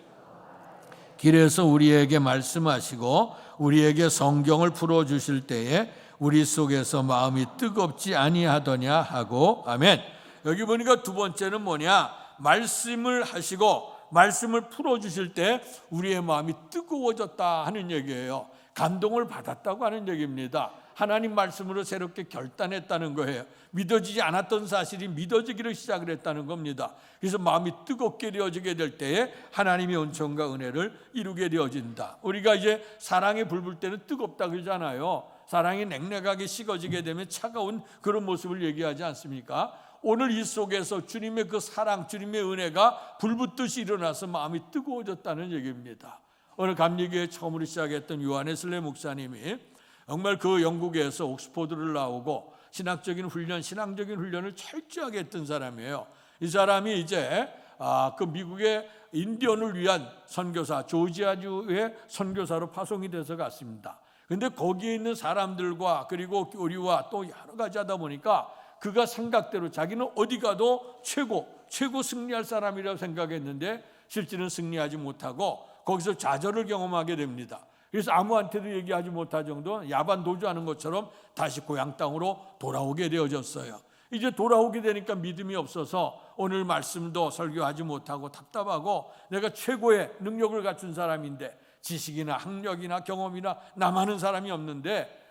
길에서 우리에게 말씀하시고 우리에게 성경을 풀어주실 때에 우리 속에서 마음이 뜨겁지 아니하더냐 하고. 아멘. 여기 보니까 두 번째는 뭐냐, 말씀을 하시고 말씀을 풀어주실 때 우리의 마음이 뜨거워졌다 하는 얘기예요. 감동을 받았다고 하는 얘기입니다. 하나님 말씀으로 새롭게 결단했다는 거예요. 믿어지지 않았던 사실이 믿어지기를 시작을 했다는 겁니다. 그래서 마음이 뜨겁게 되어지게 될 때에 하나님의 은총과 은혜를 이루게 되어진다. 우리가 이제 사랑에 불 때는 뜨겁다 그러잖아요. 사랑이 냉랭하게 식어지게 되면 차가운 그런 모습을 얘기하지 않습니까? 오늘 이 속에서 주님의 그 사랑, 주님의 은혜가 불붙듯이 일어나서 마음이 뜨거워졌다는 얘기입니다. 오늘 감리교회 처음으로 시작했던 요한웨슬리 목사님이 정말 그 영국에서 옥스포드를 나오고 신학적인 훈련, 신앙적인 훈련을 철저하게 했던 사람이에요. 이 사람이 이제 그 미국의 인디언을 위한 선교사, 조지아주의 선교사로 파송이 돼서 갔습니다. 그런데 거기에 있는 사람들과 그리고 교리와 또 여러 가지 하다 보니까 그가 생각대로 자기는 어디 가도 최고 승리할 사람이라고 생각했는데 실제는 승리하지 못하고 거기서 좌절을 경험하게 됩니다. 그래서 아무한테도 얘기하지 못할 정도 야반 도주하는 것처럼 다시 고향 땅으로 돌아오게 되어졌어요. 이제 돌아오게 되니까 믿음이 없어서 오늘 말씀도 설교하지 못하고 답답하고 내가 최고의 능력을 갖춘 사람인데 지식이나 학력이나 경험이나 남하는 사람이 없는데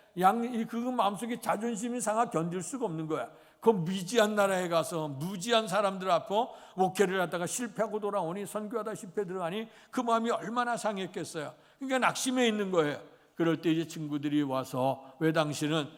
그 마음속에 자존심이 상하 견딜 수가 없는 거야. 그 미지한 나라에 가서 무지한 사람들 앞에 목회를 하다가 실패하고 돌아오니 선교하다 실패 들어가니 그 마음이 얼마나 상했겠어요. 그러니까 낙심해 있는 거예요. 그럴 때 이제 친구들이 와서 왜 당신은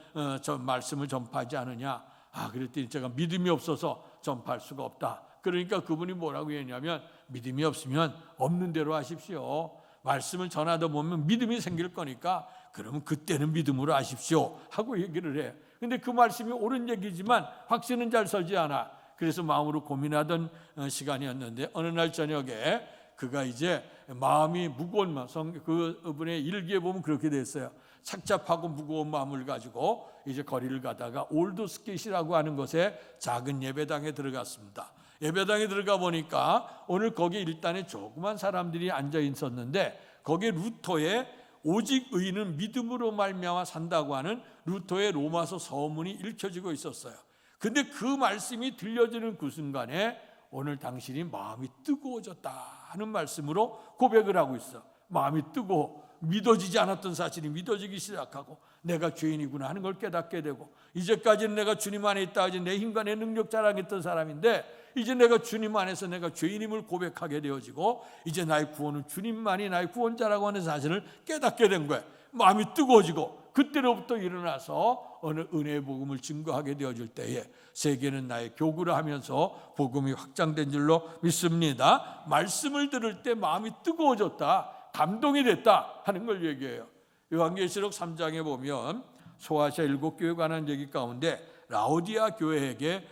저 말씀을 전파하지 않느냐. 그랬더니 제가 믿음이 없어서 전파할 수가 없다. 그러니까 그분이 뭐라고 했냐면 믿음이 없으면 없는 대로 하십시오. 말씀을 전하다 보면 믿음이 생길 거니까 그러면 그때는 믿음으로 하십시오 하고 얘기를 해요. 근데 그 말씀이 옳은 얘기지만 확신은 잘 서지 않아. 그래서 마음으로 고민하던 시간이었는데 어느 날 저녁에 그가 이제 마음이 무거운 마음, 그분의 일기에 보면 그렇게 됐어요. 착잡하고 무거운 마음을 가지고 이제 거리를 가다가 올드스케이시라고 하는 곳에 작은 예배당에 들어갔습니다. 예배당에 들어가 보니까 오늘 거기 일단에 조그만 사람들이 앉아 있었는데 거기에 루터의 오직 의인은 믿음으로 말미암아 산다고 하는 루터의 로마서 서문이 읽혀지고 있었어요. 근데 그 말씀이 들려지는 그 순간에 오늘 당신이 마음이 뜨거워졌다 하는 말씀으로 고백을 하고 있어. 마음이 뜨거워 믿어지지 않았던 사실이 믿어지기 시작하고 내가 죄인이구나 하는 걸 깨닫게 되고 이제까지는 내가 주님 안에 있다 하지 내 힘과 내 능력 자랑했던 사람인데 이제 내가 주님 안에서 내가 죄인임을 고백하게 되어지고 이제 나의 구원은 주님만이 나의 구원자라고 하는 사실을 깨닫게 된 거예요. 마음이 뜨거워지고 그때로부터 일어나서 어느 은혜의 복음을 증거하게 되어질 때에 세계는 나의 교구라 하면서 복음이 확장된 줄로 믿습니다. 말씀을 들을 때 마음이 뜨거워졌다, 감동이 됐다 하는 걸 얘기해요. 요한계시록 3장에 보면 소아시아 7교회에 관한 얘기 가운데 라오디아 교회에게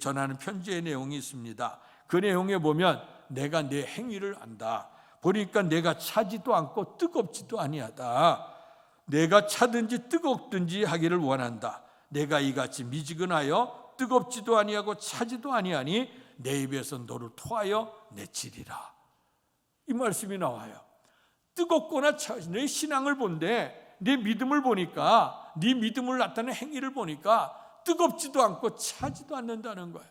전하는 편지의 내용이 있습니다. 그 내용에 보면 내가 내 행위를 안다. 보니까 내가 차지도 않고 뜨겁지도 아니하다. 내가 차든지 뜨겁든지 하기를 원한다. 내가 이같이 미지근하여 뜨겁지도 아니하고 차지도 아니하니 내 입에서 너를 토하여 내치리라. 이 말씀이 나와요. 뜨겁거나 내 신앙을 본데 내 믿음을 보니까 네 믿음을 나타내는 행위를 보니까 뜨겁지도 않고 차지도 않는다는 거예요.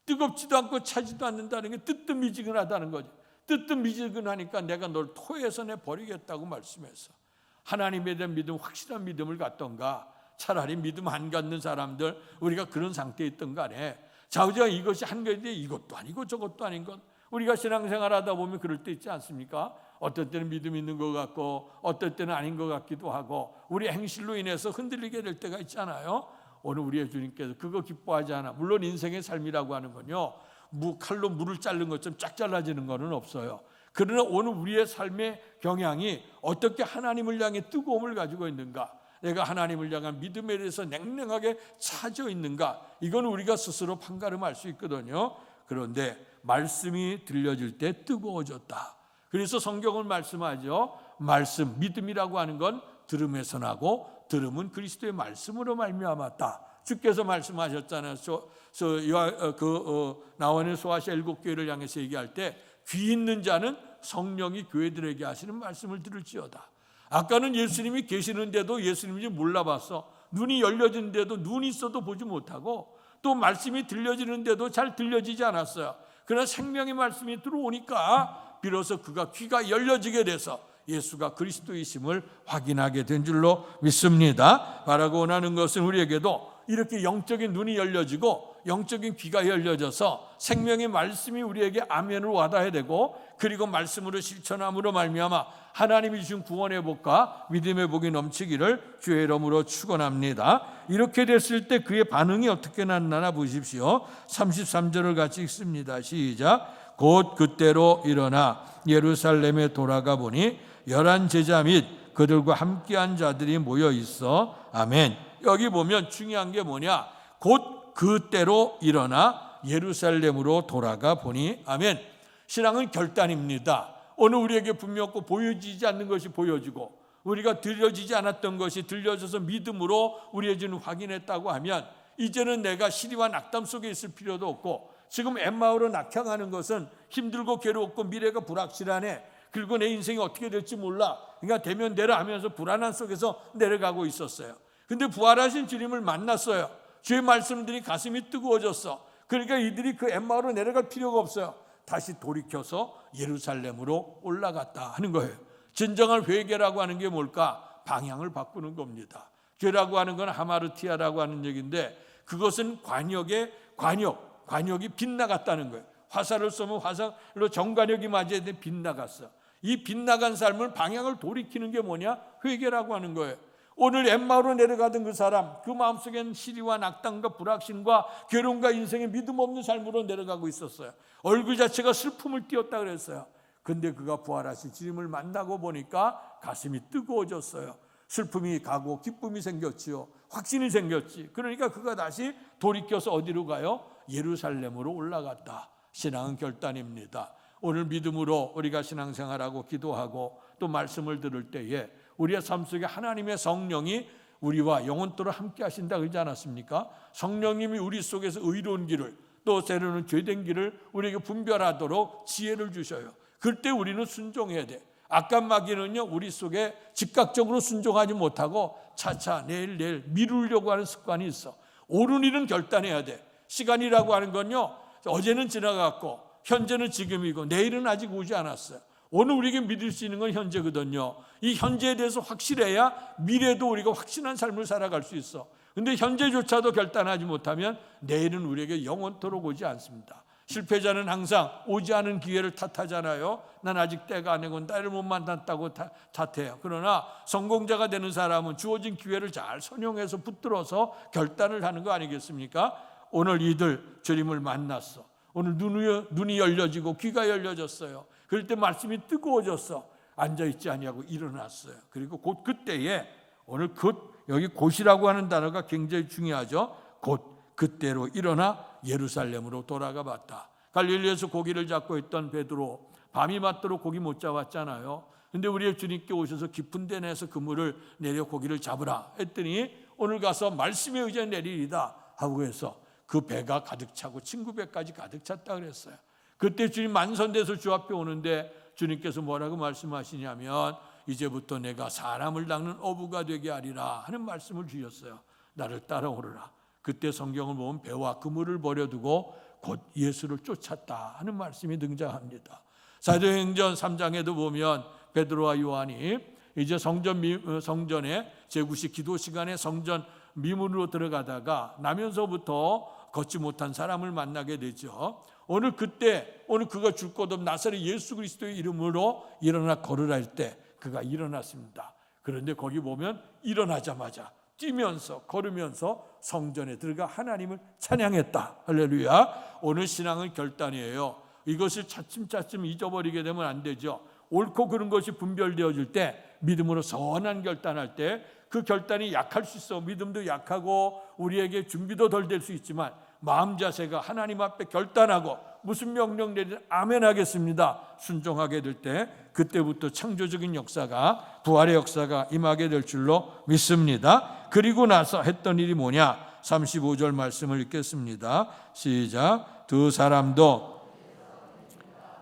뜨겁지도 않고 차지도 않는다는 게 뜨뜻미지근하다는 거죠. 뜨뜻미지근하니까 내가 널 토해서 내버리겠다고 말씀했어. 하나님에 대한 믿음, 확실한 믿음을 갖던가 차라리 믿음 안 갖는 사람들 우리가 그런 상태에 있던 간에 자우지가 이것이 한 가지인데 이것도 아니고 저것도 아닌 것. 우리가 신앙생활하다 보면 그럴 때 있지 않습니까? 어떨 때는 믿음 있는 것 같고 어떨 때는 아닌 것 같기도 하고 우리 행실로 인해서 흔들리게 될 때가 있잖아요. 오늘 우리의 주님께서 그거 기뻐하지 않아. 물론 인생의 삶이라고 하는 건요, 칼로 물을 자른 것처럼 쫙 잘라지는 것은 없어요. 그러나 오늘 우리의 삶의 경향이 어떻게 하나님을 향해 뜨거움을 가지고 있는가, 내가 하나님을 향한 믿음에 대해서 냉랭하게 차져 있는가, 이건 우리가 스스로 판가름할 수 있거든요. 그런데 말씀이 들려질 때 뜨거워졌다. 그래서 성경은 말씀하죠. 말씀, 믿음이라고 하는 건 들음에서 나고 들음은 그리스도의 말씀으로 말미암았다. 주께서 말씀하셨잖아요. 나원의 소아시아 7교회를 향해서 얘기할 때 귀 있는 자는 성령이 교회들에게 하시는 말씀을 들을지어다. 아까는 예수님이 계시는데도 예수님인지 몰라봤어. 눈이 열려지는데도 눈이 있어도 보지 못하고 또 말씀이 들려지는데도 잘 들려지지 않았어요. 그러나 생명의 말씀이 들어오니까 비로소 그가 귀가 열려지게 돼서 예수가 그리스도이심을 확인하게 된 줄로 믿습니다. 바라고 원하는 것은 우리에게도 이렇게 영적인 눈이 열려지고 영적인 귀가 열려져서 생명의 말씀이 우리에게 아멘으로 와닿아야 되고 그리고 말씀으로 실천함으로 말미암아 하나님이 주신 구원의 복과 믿음의 복이 넘치기를 주의 이름으로 축원합니다. 이렇게 됐을 때 그의 반응이 어떻게 났나 보십시오. 33절을 같이 읽습니다. 시작. 곧 그때로 일어나 예루살렘에 돌아가 보니 11 제자 및 그들과 함께한 자들이 모여 있어. 아멘. 여기 보면 중요한 게 뭐냐? 곧 그때로 일어나 예루살렘으로 돌아가 보니. 아멘. 신앙은 결단입니다. 오늘 우리에게 분명하고 보여지지 않는 것이 보여지고 우리가 들려지지 않았던 것이 들려져서 믿음으로 우리의 주는 확인했다고 하면 이제는 내가 시리와 낙담 속에 있을 필요도 없고 지금 엠마오로 낙향하는 것은 힘들고 괴롭고 미래가 불확실하네. 그리고 내 인생이 어떻게 될지 몰라. 그러니까 되면 되라 하면서 불안한 속에서 내려가고 있었어요. 근데 부활하신 주님을 만났어요. 주의 말씀들이 가슴이 뜨거워졌어. 그러니까 이들이 그 엠마오로 내려갈 필요가 없어요. 다시 돌이켜서 예루살렘으로 올라갔다 하는 거예요. 진정한 회개라고 하는 게 뭘까? 방향을 바꾸는 겁니다. 죄라고 하는 건 하마르티아라고 하는 얘기인데 그것은 관역이 빗나갔다는 거예요. 화살을 쏘면 화살로 정관역이 맞아야 돼. 빗나갔어. 이 빗나간 삶을 방향을 돌이키는 게 뭐냐? 회개라고 하는 거예요. 오늘 엠마오로 내려가던 그 사람, 그 마음속에는 시리와 낙담과 불확신과 괴로움과 인생의 믿음 없는 삶으로 내려가고 있었어요. 얼굴 자체가 슬픔을 띄었다 그랬어요. 근데 그가 부활하신 주님을 만나고 보니까 가슴이 뜨거워졌어요. 슬픔이 가고 기쁨이 생겼지요. 확신이 생겼지. 그러니까 그가 다시 돌이켜서 어디로 가요? 예루살렘으로 올라갔다. 신앙은 결단입니다. 오늘 믿음으로 우리가 신앙생활하고 기도하고 또 말씀을 들을 때에 우리의 삶 속에 하나님의 성령이 우리와 영원토록 함께 하신다 그러지 않았습니까? 성령님이 우리 속에서 의로운 길을 또 때로는 죄된 길을 우리에게 분별하도록 지혜를 주셔요. 그때 우리는 순종해야 돼. 악한 마귀는요 우리 속에 즉각적으로 순종하지 못하고 차차 내일 미루려고 하는 습관이 있어. 옳은 일은 결단해야 돼. 시간이라고 하는 건요 어제는 지나갔고 현재는 지금이고 내일은 아직 오지 않았어요. 오늘 우리에게 믿을 수 있는 건 현재거든요. 이 현재에 대해서 확실해야 미래도 우리가 확신한 삶을 살아갈 수 있어. 근데 현재조차도 결단하지 못하면 내일은 우리에게 영원토록 오지 않습니다. 실패자는 항상 오지 않은 기회를 탓하잖아요. 난 아직 때가 안 되고 나를 못 만났다고 탓해요. 그러나 성공자가 되는 사람은 주어진 기회를 잘 선용해서 붙들어서 결단을 하는 거 아니겠습니까? 오늘 이들 주님을 만났어. 오늘 눈이 열려지고 귀가 열려졌어요. 그럴 때 말씀이 뜨거워졌어. 앉아있지 아니하고 일어났어요. 그리고 곧 그때에 오늘 여기 곧이라고 하는 단어가 굉장히 중요하죠. 곧 그때로 일어나 예루살렘으로 돌아가 봤다. 갈릴리에서 고기를 잡고 있던 베드로 밤이 맞도록 고기 못 잡았잖아요. 근데 우리의 주님께 오셔서 깊은 데 내서 그물을 내려 고기를 잡으라 했더니 오늘 가서 말씀에 의지해 내리리다 하고 해서 그 배가 가득 차고 친구 배까지 가득 찼다 그랬어요. 그때 주님 만선돼서 주 앞에 오는데 주님께서 뭐라고 말씀하시냐면 이제부터 내가 사람을 닦는 어부가 되게 하리라 하는 말씀을 주셨어요. 나를 따라오르라. 그때 성경을 보면 배와 그물을 버려두고 곧 예수를 쫓았다 하는 말씀이 등장합니다. 사도행전 3장에도 보면 베드로와 요한이 이제 성전에 제9식 기도 시간에 성전 미문으로 들어가다가 나면서부터 걷지 못한 사람을 만나게 되죠. 오늘 그가 줄 것 없는 나사렛 예수 그리스도의 이름으로 일어나 걸으라 할 때 그가 일어났습니다. 그런데 거기 보면 일어나자마자 뛰면서 걸으면서 성전에 들어가 하나님을 찬양했다. 할렐루야. 오늘 신앙은 결단이에요. 이것을 차츰차츰 잊어버리게 되면 안 되죠. 옳고 그른 것이 분별되어질 때 믿음으로 선한 결단할 때 그 결단이 약할 수 있어. 믿음도 약하고 우리에게 준비도 덜 될 수 있지만 마음 자세가 하나님 앞에 결단하고 무슨 명령 내리든 아멘 하겠습니다. 순종하게 될 때 그때부터 창조적인 역사가 부활의 역사가 임하게 될 줄로 믿습니다. 그리고 나서 했던 일이 뭐냐? 35절 말씀을 읽겠습니다. 시작. 두 사람도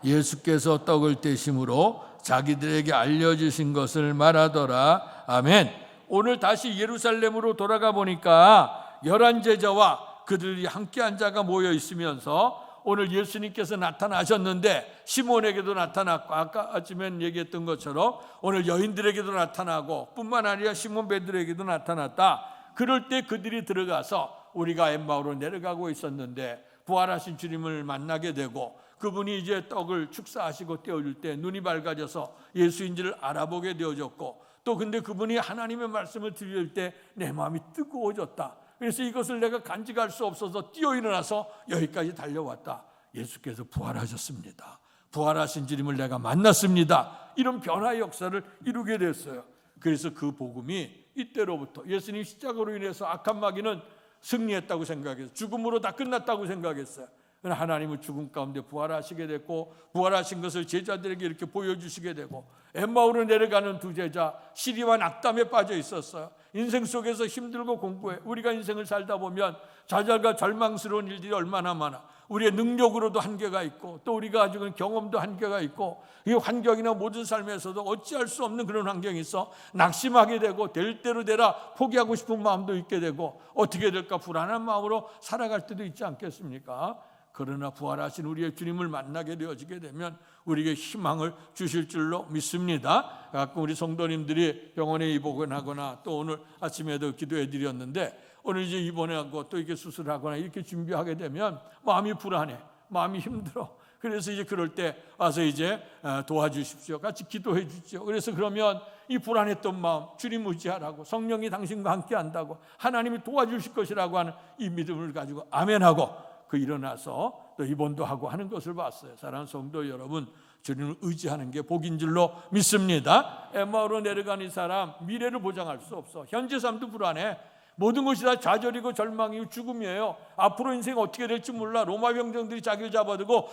예수께서 떡을 떼심으로 자기들에게 알려주신 것을 말하더라. 아멘. 오늘 다시 예루살렘으로 돌아가 보니까 11 제자와 그들이 함께 앉아가 모여 있으면서 오늘 예수님께서 나타나셨는데 시몬에게도 나타났고 아까 아침에 얘기했던 것처럼 오늘 여인들에게도 나타나고 뿐만 아니라 시몬 베드로에게도 나타났다. 그럴 때 그들이 들어가서 우리가 엠마오로 내려가고 있었는데 부활하신 주님을 만나게 되고 그분이 이제 떡을 축사하시고 떼어줄 때 눈이 밝아져서 예수인지를 알아보게 되어졌고 또 근데 그분이 하나님의 말씀을 드릴 때 내 마음이 뜨거워졌다. 그래서 이것을 내가 간직할 수 없어서 뛰어 일어나서 여기까지 달려왔다. 예수께서 부활하셨습니다. 부활하신 주님을 내가 만났습니다. 이런 변화의 역사를 이루게 됐어요. 그래서 그 복음이 이때로부터 예수님 십자가로 인해서 악한 마귀는 승리했다고 생각했어요. 죽음으로 다 끝났다고 생각했어요. 하나님은 죽음 가운데 부활하시게 됐고 부활하신 것을 제자들에게 이렇게 보여주시게 되고 엠마오로 내려가는 두 제자 시리와 낙담에 빠져 있었어요. 인생 속에서 힘들고 공부해 우리가 인생을 살다 보면 좌절과 절망스러운 일들이 얼마나 많아. 우리의 능력으로도 한계가 있고 또 우리가 가지고 있는 경험도 한계가 있고 이 환경이나 모든 삶에서도 어찌할 수 없는 그런 환경이 있어 낙심하게 되고 될 대로 되라 포기하고 싶은 마음도 있게 되고 어떻게 될까 불안한 마음으로 살아갈 때도 있지 않겠습니까? 그러나 부활하신 우리의 주님을 만나게 되어지게 되면 우리에게 희망을 주실 줄로 믿습니다. 가끔 우리 성도님들이 병원에 입원하거나 또 오늘 아침에도 기도해 드렸는데 오늘 이제 입원하고 또 이렇게 수술하거나 이렇게 준비하게 되면 마음이 불안해, 마음이 힘들어. 그래서 이제 그럴 때 와서 이제 도와주십시오, 같이 기도해 주십시오. 그래서 그러면 이 불안했던 마음 주님 의지하라고, 성령이 당신과 함께 한다고, 하나님이 도와주실 것이라고 하는 이 믿음을 가지고 아멘하고 그 일어나서 또 입원도 하고 하는 것을 봤어요. 사랑하는 성도 여러분, 주님을 의지하는 게 복인 줄로 믿습니다. 엠마오로 내려간 이 사람 미래를 보장할 수 없어. 현재 삶도 불안해. 모든 것이 다 좌절이고 절망이고 죽음이에요. 앞으로 인생 어떻게 될지 몰라. 로마 병정들이 자기를 잡아두고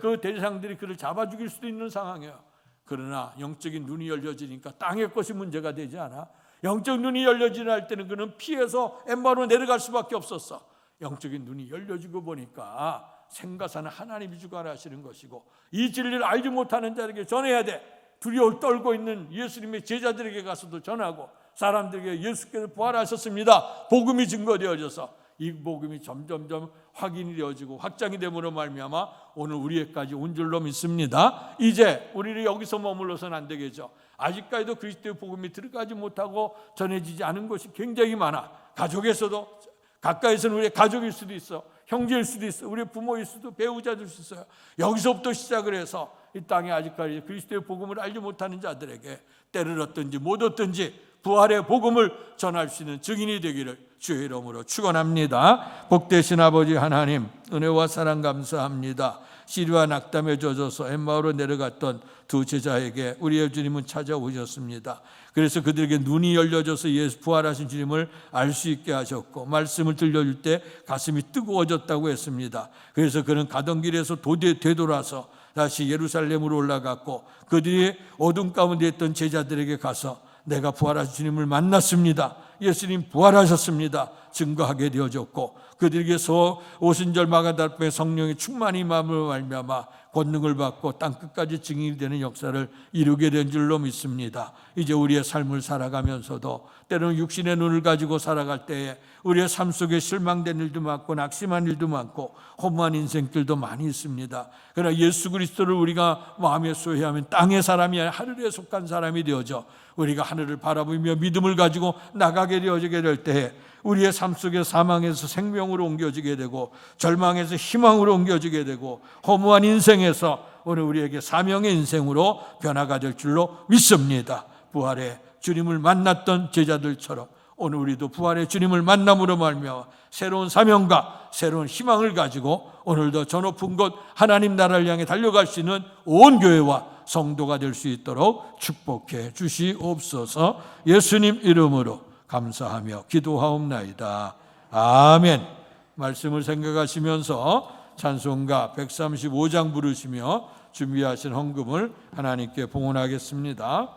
그 대상들이 그를 잡아 죽일 수도 있는 상황이에요. 그러나 영적인 눈이 열려지니까 땅의 것이 문제가 되지 않아. 영적 눈이 열려지려 할 때는 그는 피해서 엠마오로 내려갈 수밖에 없었어. 영적인 눈이 열려지고 보니까 생가사는 하나님이 주관하시는 것이고 이 진리를 알지 못하는 자에게 전해야 돼. 두려워 떨고 있는 예수님의 제자들에게 가서도 전하고 사람들에게 예수께서 부활하셨습니다, 복음이 증거되어져서 이 복음이 점점점 확인이 되어지고 확장이 됨으로 말미암아 오늘 우리에까지 온 줄로 믿습니다. 이제 우리를 여기서 머물러서는 안 되겠죠. 아직까지도 그리스도의 복음이 들어가지 못하고 전해지지 않은 것이 굉장히 많아. 가족에서도 가까이서는 우리의 가족일 수도 있어, 형제일 수도 있어, 우리의 부모일 수도, 배우자일 수 있어요. 여기서부터 시작을 해서 이 땅에 아직까지 그리스도의 복음을 알지 못하는 자들에게 때를 얻든지 못 얻든지 부활의 복음을 전할 수 있는 증인이 되기를 주의 이름으로 축원합니다. 복되신 아버지 하나님, 은혜와 사랑 감사합니다. 시리와 낙담에 젖어서 엠마오로 내려갔던 두 제자에게 우리의 주님은 찾아오셨습니다. 그래서 그들에게 눈이 열려져서 예수 부활하신 주님을 알 수 있게 하셨고 말씀을 들려줄 때 가슴이 뜨거워졌다고 했습니다. 그래서 그는 가던 길에서 되돌아서 다시 예루살렘으로 올라갔고 그들이 어둠 가운데 있던 제자들에게 가서 내가 부활하신 주님을 만났습니다, 예수님 부활하셨습니다 증거하게 되어졌고 그들에게서 오순절 마가다락방에 성령의 충만히 마음을 말미암아 권능을 받고 땅끝까지 증인이 되는 역사를 이루게 된 줄로 믿습니다. 이제 우리의 삶을 살아가면서도 때로는 육신의 눈을 가지고 살아갈 때에 우리의 삶 속에 실망된 일도 많고 낙심한 일도 많고 허무한 인생들도 많이 있습니다. 그러나 예수 그리스도를 우리가 마음에 소유하면 땅의 사람이 아니라 하늘에 속한 사람이 되어져 우리가 하늘을 바라보며 믿음을 가지고 나가게 되어지게 될 때에 우리의 삶 속에 사망에서 생명으로 옮겨지게 되고 절망에서 희망으로 옮겨지게 되고 허무한 인생에서 오늘 우리에게 사명의 인생으로 변화가 될 줄로 믿습니다. 부활의 주님을 만났던 제자들처럼 오늘 우리도 부활의 주님을 만남으로 말미암아 새로운 사명과 새로운 희망을 가지고 오늘도 저 높은 곳 하나님 나라를 향해 달려갈 수 있는 온 교회와 성도가 될 수 있도록 축복해 주시옵소서. 예수님 이름으로 감사하며 기도하옵나이다. 아멘. 말씀을 생각하시면서 찬송가 135장 부르시며 준비하신 헌금을 하나님께 봉헌하겠습니다.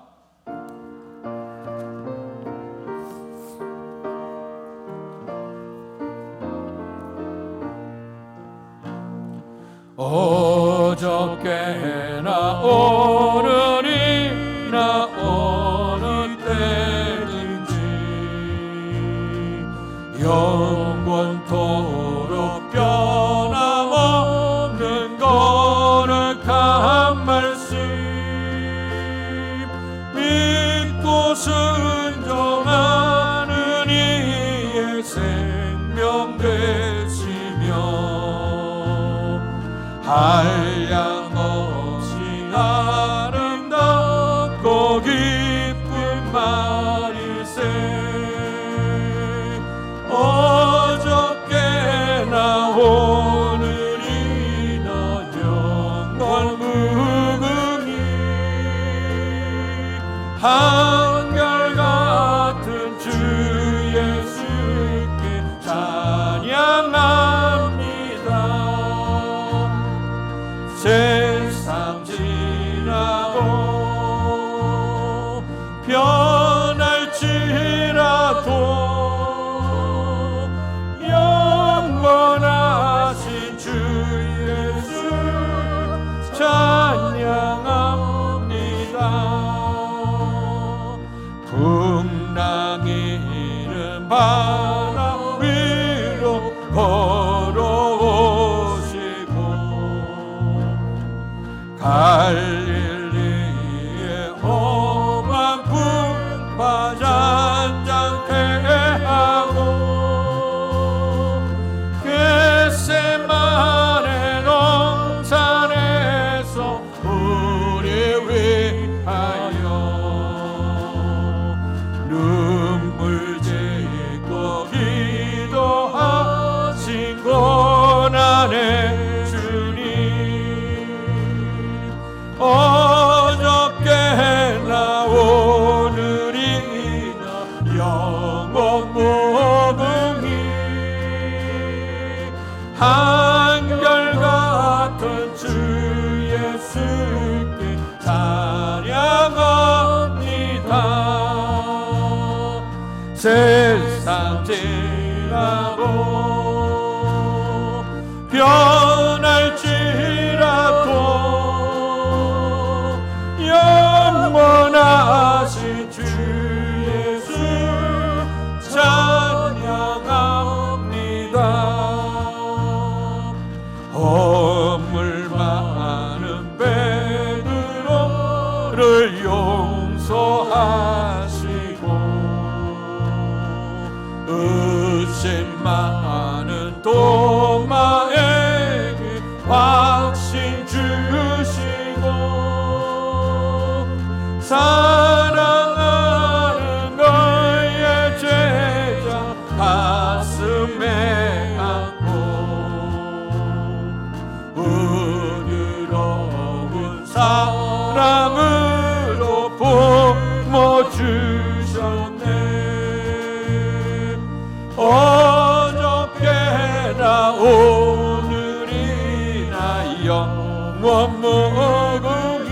어저께나 오늘이나 어느 때든지 영원토록 변함없는 거룩한 말씀 믿고 순종하는 이의 생명 되시며 한량없이 아름답고 기쁜 말일세 어저께나 오늘이나 영원 무궁히 한결같은 주 예수께 찬양합니다. 향이는 바다 위로 걸어오시고 갈릴리의 험한 풍파 잔잔케 하고 겟세마네 동산에서 우리 위하여 눈물 짓고 기도하신 고난의 주님 어저께나 오늘이나 영원 무궁히 한결같은 주 예수께 찬양합니다. 세상 지나고 변할지라도 영원하신 주 예수 찬양합니다. 허물 많은 베드로를 용서하시고 의심 많은 도마에게 확신 주시고 사랑하는 너의 제자 가슴에 안고 부드러운 사랑으로 품어주셨네. 어저께나 오늘이나 영원 무궁히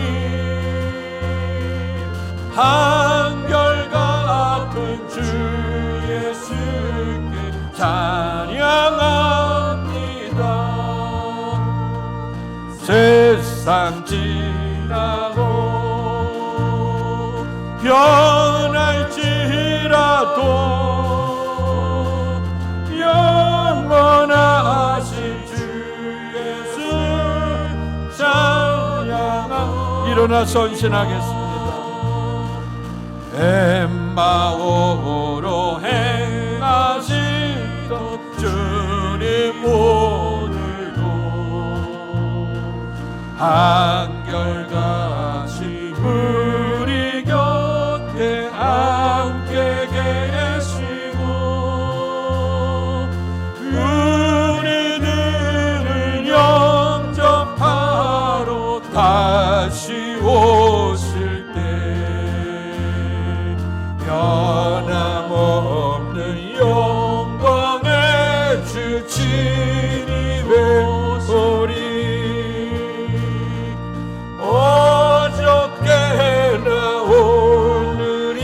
한결같은 주 예수께 찬양합니다. 세상 지나고 변할지라도 영원하신 주 예수 찬양합니다. 일어나 선신하겠습니다. 엠마오로 행하시던 주님 오늘도 한결같이 우리 곁에 함께 계시고 우리들을 영접하러 다시 오실 때 변함없는 영광의 주 친히 오리. 어저께나 오늘이나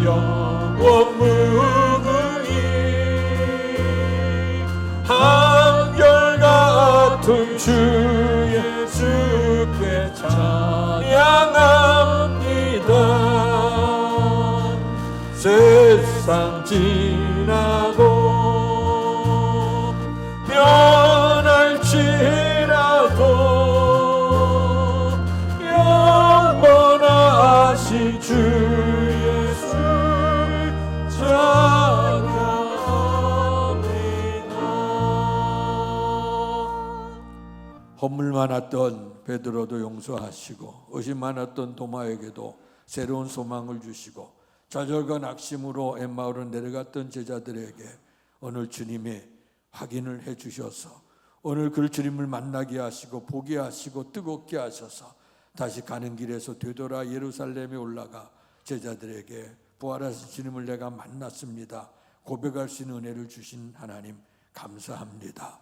영원 무궁히 한결같은 주 예수께 찬양합니다. 세상 지나고 변할지라도 영원하신 주 예수 찬양합니다. 허물 많았던 베드로도 용서하시고 의심 많았던 도마에게도 새로운 소망을 주시고 좌절과 낙심으로 엠마오로 내려갔던 제자들에게 오늘 주님이 확인을 해 주셔서 오늘 그 주님을 만나게 하시고 보게 하시고 뜨겁게 하셔서 다시 가는 길에서 되돌아 예루살렘에 올라가 제자들에게 부활하신 주님을 내가 만났습니다 고백할 수 있는 은혜를 주신 하나님 감사합니다.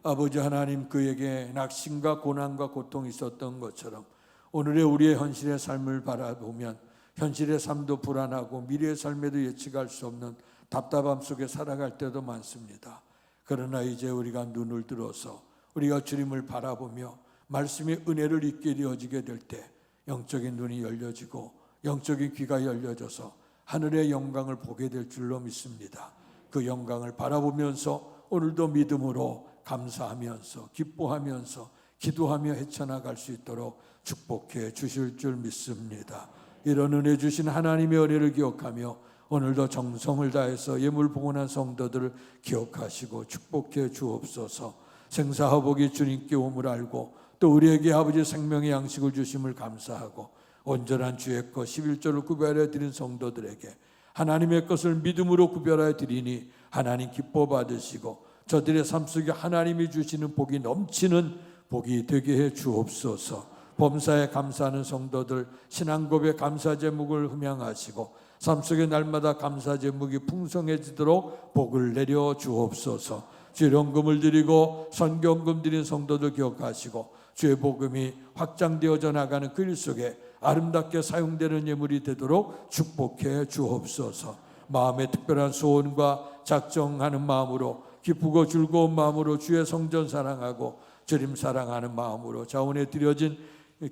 아버지 하나님, 그에게 낙심과 고난과 고통이 있었던 것처럼 오늘의 우리의 현실의 삶을 바라보면 현실의 삶도 불안하고 미래의 삶에도 예측할 수 없는 답답함 속에 살아갈 때도 많습니다. 그러나 이제 우리가 눈을 들어서 우리가 주님을 바라보며 말씀의 은혜를 잊게 되어지게 될 때 영적인 눈이 열려지고 영적인 귀가 열려져서 하늘의 영광을 보게 될 줄로 믿습니다. 그 영광을 바라보면서 오늘도 믿음으로 감사하면서 기뻐하면서 기도하며 헤쳐나갈 수 있도록 축복해 주실 줄 믿습니다. 이런 은혜 주신 하나님의 은혜를 기억하며 오늘도 정성을 다해서 예물 봉헌한 성도들을 기억하시고 축복해 주옵소서. 생사화복이 주님께 오물 알고 또 우리에게 아버지 생명의 양식을 주심을 감사하고 온전한 주의 것 11조를 구별하여 드린 성도들에게 하나님의 것을 믿음으로 구별하여 드리니 하나님 기뻐 받으시고 저들의 삶 속에 하나님이 주시는 복이 넘치는 복이 되게 해 주옵소서. 범사에 감사하는 성도들 신앙 고백 감사 제목을 흠양하시고 삶 속에 날마다 감사 제목이 풍성해지도록 복을 내려 주옵소서. 주일원금을 드리고 선교원금 드린 성도들 기억하시고 주의 복음이 확장되어져 나가는 그 일 속에 아름답게 사용되는 예물이 되도록 축복해 주옵소서. 마음의 특별한 소원과 작정하는 마음으로 기쁘고 즐거운 마음으로 주의 성전 사랑하고 주님 사랑하는 마음으로 자원에 드려진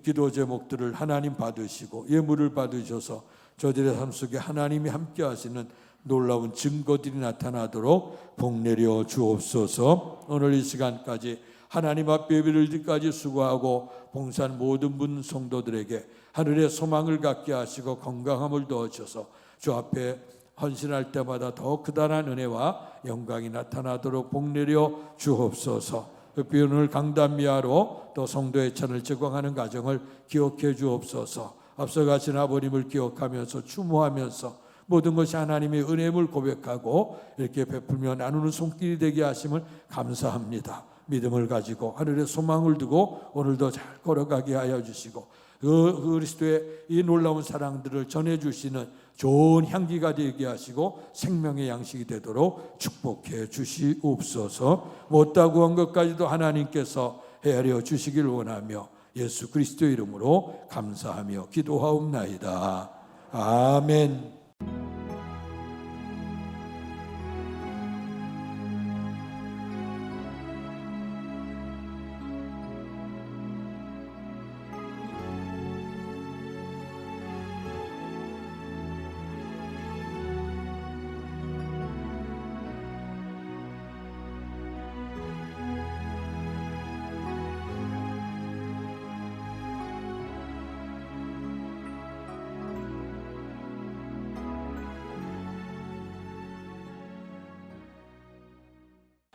기도 제목들을 하나님 받으시고 예물을 받으셔서 저들의 삶 속에 하나님이 함께 하시는 놀라운 증거들이 나타나도록 복 내려 주옵소서. 오늘 이 시간까지 하나님 앞에 예배를 드리기까지 수고하고 봉사한 모든 분 성도들에게 하늘의 소망을 갖게 하시고 건강함을 더하셔서 주 앞에 헌신할 때마다 더 크다란 은혜와 영광이 나타나도록 복 내려 주옵소서. 특히 오늘 강단미아로 또 성도의 찬을 제공하는 가정을 기억해 주옵소서. 앞서 가신 아버님을 기억하면서 추모하면서 모든 것이 하나님의 은혜임을 고백하고 이렇게 베풀며 나누는 손길이 되게 하심을 감사합니다. 믿음을 가지고 하늘의 소망을 두고 오늘도 잘 걸어가게 하여 주시고 그 그리스도의 이 놀라운 사랑들을 전해주시는 좋은 향기가 되게 하시고 생명의 양식이 되도록 축복해 주시옵소서. 못다고 한 것까지도 하나님께서 헤아려 주시길 원하며 예수 그리스도의 이름으로 감사하며 기도하옵나이다. 아멘.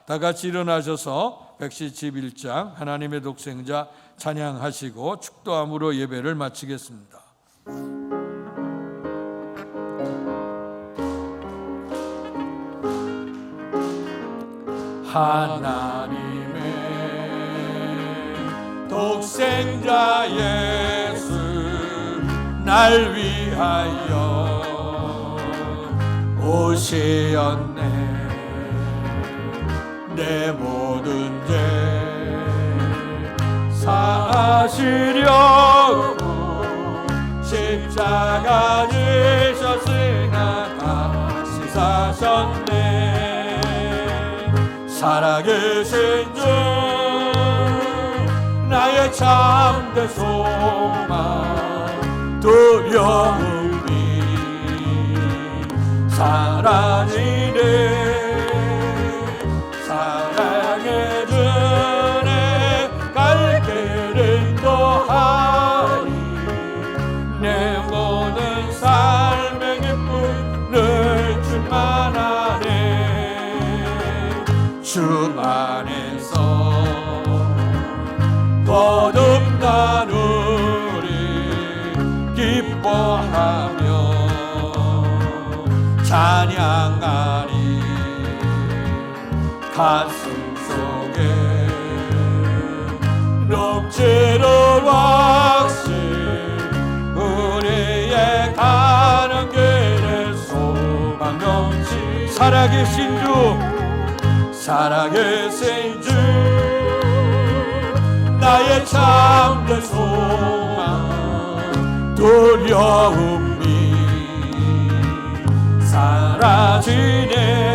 다 같이 일어나셔서 111장 하나님의 독생자 찬양하시고 축도함으로 예배를 마치겠습니다. 하나님의 독생자 예수 날 위하여 오시었네. 내 모든 죄 사시려고 십자가 지셨으나 다시 사셨네. 살아계신 주 나의 참된 소망 두려움이 사라지네. 사랑의 주네 갈 길을 인도하리. 내 모든 삶의 기쁨을 주만 안에 주 안에서 거듭나누리. 기뻐하며 찬양하리. 가슴 속에 넘치는 확신 우리의 가는 길에 소망 넘치. 살아계신 주 살아계신 주 나의 참된 소망 두려움이 사라지네.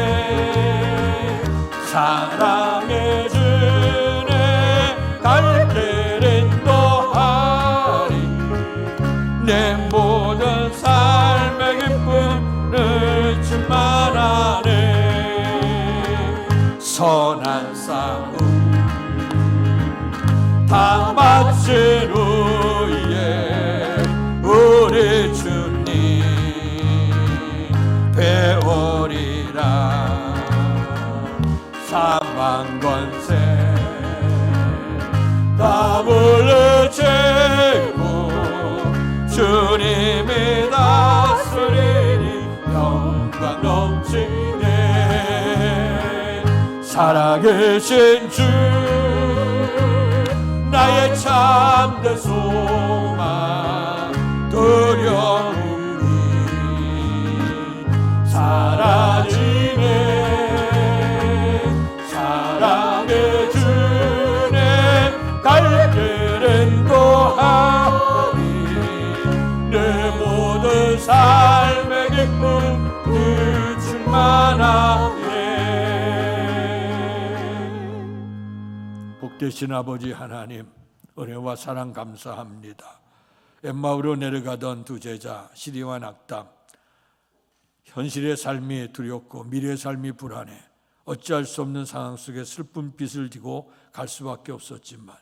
사랑의 주네 갈 길 인도하리. 내 모든 삶의 기쁨 충만하네. 선한 싸움 다 마친 후에 우리 주님 배우리라. 사망 권세 다 물리치고 주님이 다스리니 영광 넘치네. 살아계신 주 나의 참된 소망 두려움이 사라지네. 사랑해 주네. 갈 길은 또하니 내 모든 삶의 기쁨 그 충만하네. 복되신 아버지 하나님, 은혜와 사랑 감사합니다. 엠마오로 내려가던 두 제자 시리와 낙담, 현실의 삶이 두렵고 미래의 삶이 불안해 어찌할 수 없는 상황 속에 슬픈 빛을 지고 갈 수밖에 없었지만,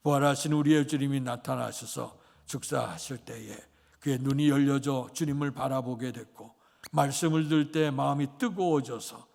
부활하신 우리의 주님이 나타나셔서 축사하실 때에 그의 눈이 열려져 주님을 바라보게 됐고, 말씀을 들을 때 마음이 뜨거워져서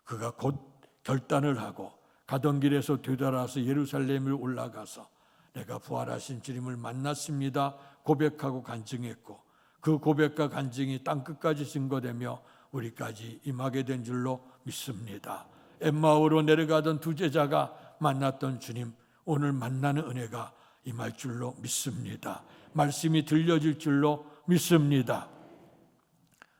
그가 곧 결단을 하고 가던 길에서 되돌아서 예루살렘을 올라가서 내가 부활하신 주님을 만났습니다 고백하고 간증했고, 그 고백과 간증이 땅끝까지 증거되며 우리까지 임하게 된 줄로 믿습니다. 엠마오로 내려가던 두 제자가 만났던 주님, 오늘 만나는 은혜가 임할 줄로 믿습니다. 말씀이 들려질 줄로 믿습니다.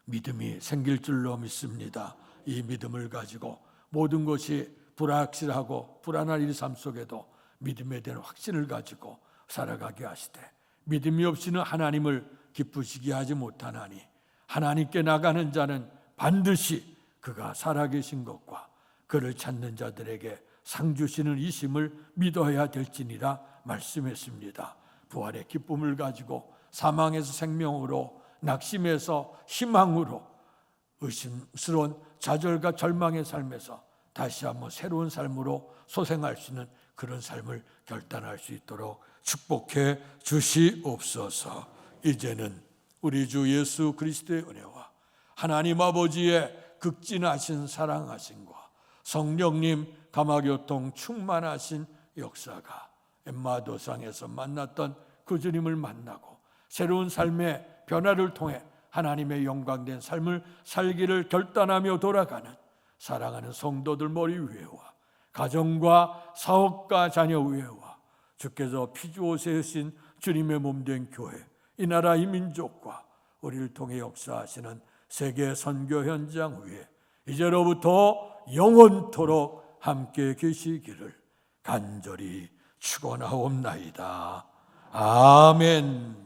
믿음이 생길 줄로 믿습니다. 이 믿음을 가지고 모든 것이 불확실하고 불안한 이 삶 속에도 믿음에 대한 확신을 가지고 살아가게 하시되, 믿음이 없이는 하나님을 기쁘시게 하지 못하나니 하나님께 나가는 자는 반드시 그가 살아계신 것과 그를 찾는 자들에게 상 주시는 이심을 믿어야 될지니라 말씀했습니다. 부활의 기쁨을 가지고 사망에서 생명으로, 낙심에서 희망으로, 의심스러운 좌절과 절망의 삶에서 다시 한번 새로운 삶으로 소생할 수 있는 그런 삶을 결단할 수 있도록 축복해 주시옵소서. 이제는 우리 주 예수 그리스도의 은혜와 하나님 아버지의 극진하신 사랑하심과 성령님 감화교통 충만하신 역사가 엠마도상에서 만났던 그 주님을 만나고 새로운 삶의 변화를 통해 하나님의 영광된 삶을 살기를 결단하며 돌아가는 사랑하는 성도들 머리 위에와 가정과 사업과 자녀 위에와 주께서 피주어 세우신 주님의 몸된 교회, 이 나라 이 민족과 우리를 통해 역사하시는 세계 선교 현장 위에 이제로부터 영원토록 함께 계시기를 간절히 축원하옵나이다. 아멘.